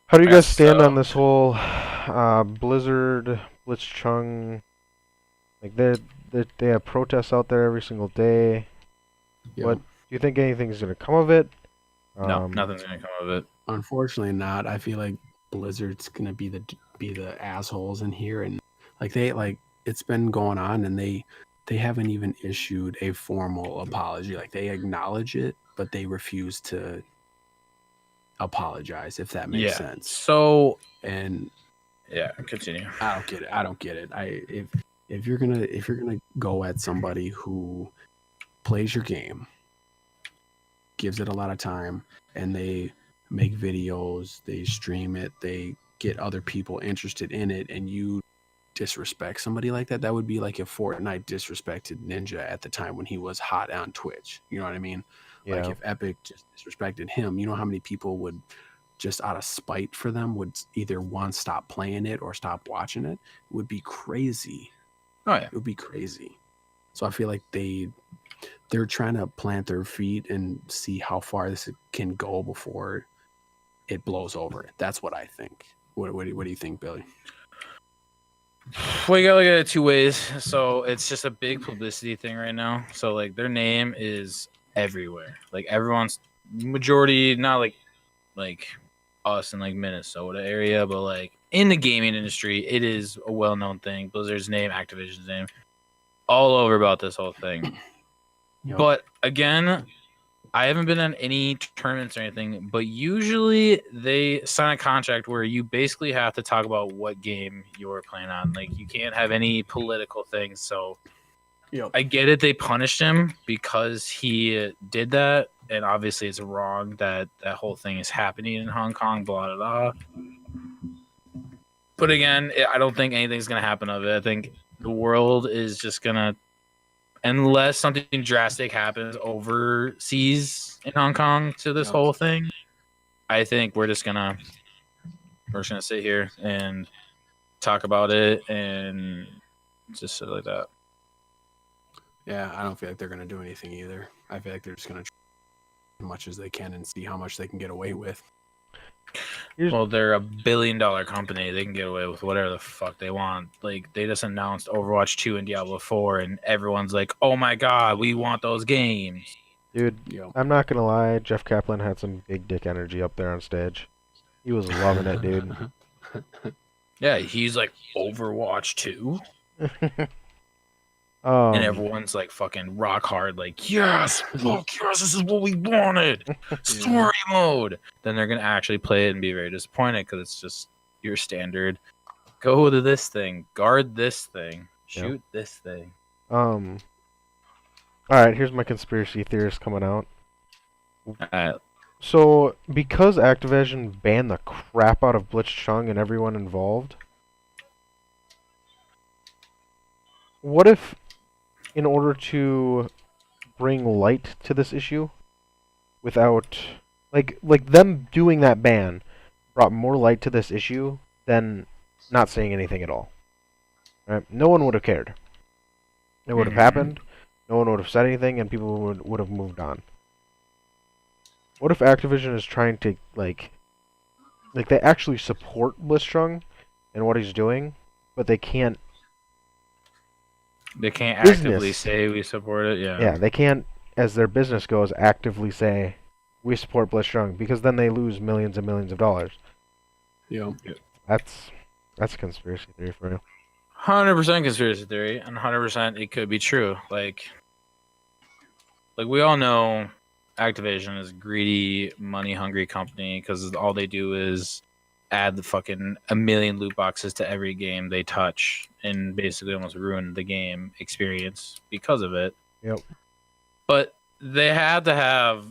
[SPEAKER 3] How do you guys
[SPEAKER 2] Yes,
[SPEAKER 3] stand
[SPEAKER 2] so-
[SPEAKER 3] on this whole Blizzard, Blitzchung? Like they have protests out there every single day.
[SPEAKER 1] Yeah.
[SPEAKER 3] What do you think anything's gonna come of it?
[SPEAKER 2] No, nothing's gonna come of it.
[SPEAKER 1] Unfortunately, not. I feel like Blizzard's gonna be the assholes in here, and it's been going on, and they haven't even issued a formal apology. Like, they acknowledge it, but they refuse to apologize, if that makes sense.
[SPEAKER 2] So
[SPEAKER 1] And
[SPEAKER 2] yeah, continue.
[SPEAKER 1] I don't get it. If you're gonna go at somebody who plays your game, gives it a lot of time, and they make videos, they stream it, they get other people interested in it, and you disrespect somebody like that. That would be like if Fortnite disrespected Ninja at the time when he was hot on Twitch. You know what I mean? Like
[SPEAKER 3] Yeah.
[SPEAKER 1] if Epic just disrespected him, you know how many people would just out of spite for them would either one stop playing it or stop watching it? It would be crazy.
[SPEAKER 2] Oh yeah.
[SPEAKER 1] It would be crazy. So I feel like they're trying to plant their feet and see how far this can go before it blows over. That's what I think. What do you think, Billy?
[SPEAKER 2] Well, you gotta look at it two ways. So it's just a big publicity thing right now. So like their name is everywhere. Like everyone's majority, not like us in like Minnesota area, but like in the gaming industry, it is a well-known thing. Blizzard's name, Activision's name, all over about this whole thing.
[SPEAKER 1] Yep.
[SPEAKER 2] But again, I haven't been on any tournaments or anything, but usually they sign a contract where you basically have to talk about what game you're playing on. Like you can't have any political things. So
[SPEAKER 1] Yep.
[SPEAKER 2] I get it. They punished him because he did that, and obviously it's wrong that that whole thing is happening in Hong Kong. Blah blah blah. But again, I don't think anything's gonna happen of it. I think the world is just gonna, unless something drastic happens overseas in Hong Kong to this
[SPEAKER 1] Yep.
[SPEAKER 2] whole thing, I think we're just gonna sit here and talk about it and just shit like that.
[SPEAKER 1] Yeah, I don't feel like they're gonna do anything either. I feel like they're just gonna try as much as they can and see how much they can get away with.
[SPEAKER 2] Well, they're $1 billion company. They can get away with whatever the fuck they want. Like they just announced Overwatch 2 and Diablo 4, and everyone's like, "Oh my god, we want those games."
[SPEAKER 3] Dude,
[SPEAKER 1] Yep.
[SPEAKER 3] I'm not gonna lie, Jeff Kaplan had some big dick energy up there on stage. He was loving it, dude.
[SPEAKER 2] Yeah, he's like Overwatch 2,
[SPEAKER 3] Um,
[SPEAKER 2] and everyone's like fucking rock hard, like, "Yes, fuck yes, this is what we wanted." Story mode. Then they're gonna actually play it and be very disappointed because it's just your standard. Go to this thing, guard this thing, shoot this thing.
[SPEAKER 3] Alright, here's my conspiracy theorist coming out.
[SPEAKER 2] Uh,
[SPEAKER 3] So, because Activision banned the crap out of Blitzchung and everyone involved, what if, in order to bring light to this issue, without, like them doing that ban brought more light to this issue than not saying anything at all. Right? No one would have cared. It would have happened, no one would have said anything, and people would have moved on. What if Activision is trying to, like they actually support Blitzchung and what he's doing, but they can't...
[SPEAKER 2] They can't
[SPEAKER 3] Business.
[SPEAKER 2] actively say we support it. Yeah.
[SPEAKER 3] Yeah, they can't, as their business goes, actively say, we support Blitzchung, because then they lose millions and millions of dollars.
[SPEAKER 1] Yep.
[SPEAKER 3] That's a conspiracy theory for you.
[SPEAKER 2] 100% conspiracy theory, and 100% it could be true. Like we all know, Activision is a greedy, money-hungry company because all they do is add the fucking 1 million loot boxes to every game they touch and basically almost ruin the game experience because of it.
[SPEAKER 3] Yep.
[SPEAKER 2] But they had to have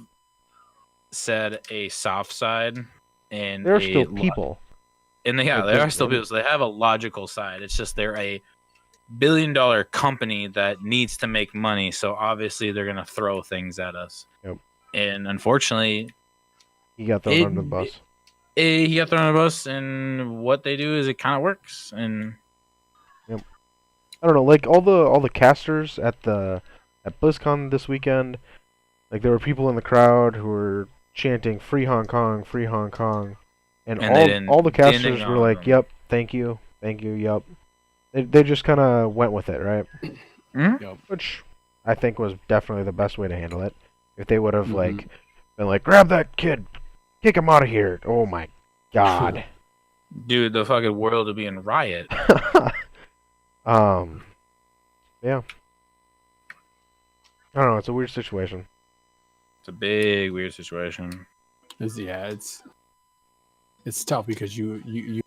[SPEAKER 2] said a soft side and
[SPEAKER 3] They're still people.
[SPEAKER 2] And they are still people, so they have a logical side. It's just they're a $1 billion company that needs to make money, so obviously they're gonna throw things at us.
[SPEAKER 3] Yep.
[SPEAKER 2] And unfortunately,
[SPEAKER 3] He got thrown under the bus.
[SPEAKER 2] he got thrown under the bus, and what they do is it kind of works. And
[SPEAKER 3] I don't know, like all the casters at BlizzCon this weekend, like there were people in the crowd who were chanting "Free Hong Kong, Free Hong Kong," and all the casters were like, "Yep, thank you, yep." They just kind of went with it, right?
[SPEAKER 1] Yep.
[SPEAKER 3] Which I think was definitely the best way to handle it. If they would have like been like, "Grab that kid, kick him out of here!" Oh my god,
[SPEAKER 2] dude, the fucking world would be in riot.
[SPEAKER 3] Yeah. I don't know. It's a weird situation.
[SPEAKER 2] It's a big weird situation.
[SPEAKER 1] It's tough because you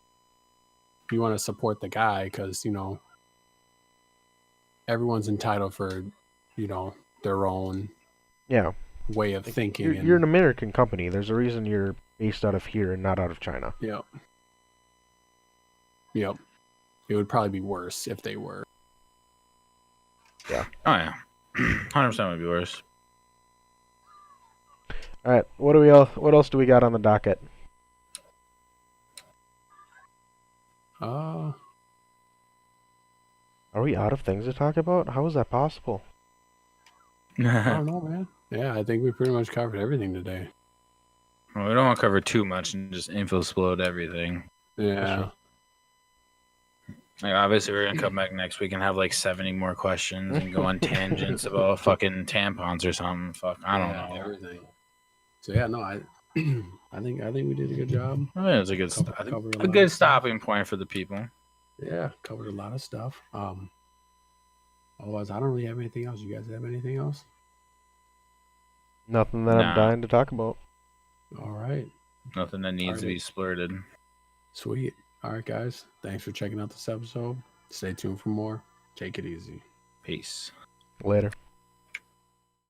[SPEAKER 1] want to support the guy because everyone's entitled for their own way of thinking.
[SPEAKER 3] You're an American company. There's a reason you're based out of here and not out of China.
[SPEAKER 1] Yep. It would probably be worse if they were.
[SPEAKER 2] Oh yeah, 100% would be worse.
[SPEAKER 3] All right, what else do we got on the docket?
[SPEAKER 1] Uh,
[SPEAKER 3] Are we out of things to talk about? How is that possible?
[SPEAKER 1] I don't know, man. Yeah, I think we pretty much covered everything today.
[SPEAKER 2] Well, we don't want to cover too much and just info-explode everything.
[SPEAKER 1] Yeah.
[SPEAKER 2] Like, obviously, we're gonna come back next week and have like 70 more questions and go on tangents about fucking tampons or something. Fuck, I don't know.
[SPEAKER 1] Everything. So yeah, no, I think we did a good job.
[SPEAKER 2] I think it's a good,
[SPEAKER 1] Covered
[SPEAKER 2] a
[SPEAKER 1] lot
[SPEAKER 2] good
[SPEAKER 1] of stuff.
[SPEAKER 2] stopping point for the people.
[SPEAKER 1] Yeah, covered a lot of stuff. Otherwise, I don't really have anything else. You guys have anything else?
[SPEAKER 3] Nothing that I'm
[SPEAKER 2] Nah.
[SPEAKER 3] dying to talk about.
[SPEAKER 1] All right.
[SPEAKER 2] Nothing that needs to be splurted.
[SPEAKER 1] Sweet. All right, guys. Thanks for checking out this episode. Stay tuned for more. Take it easy.
[SPEAKER 2] Peace.
[SPEAKER 3] Later.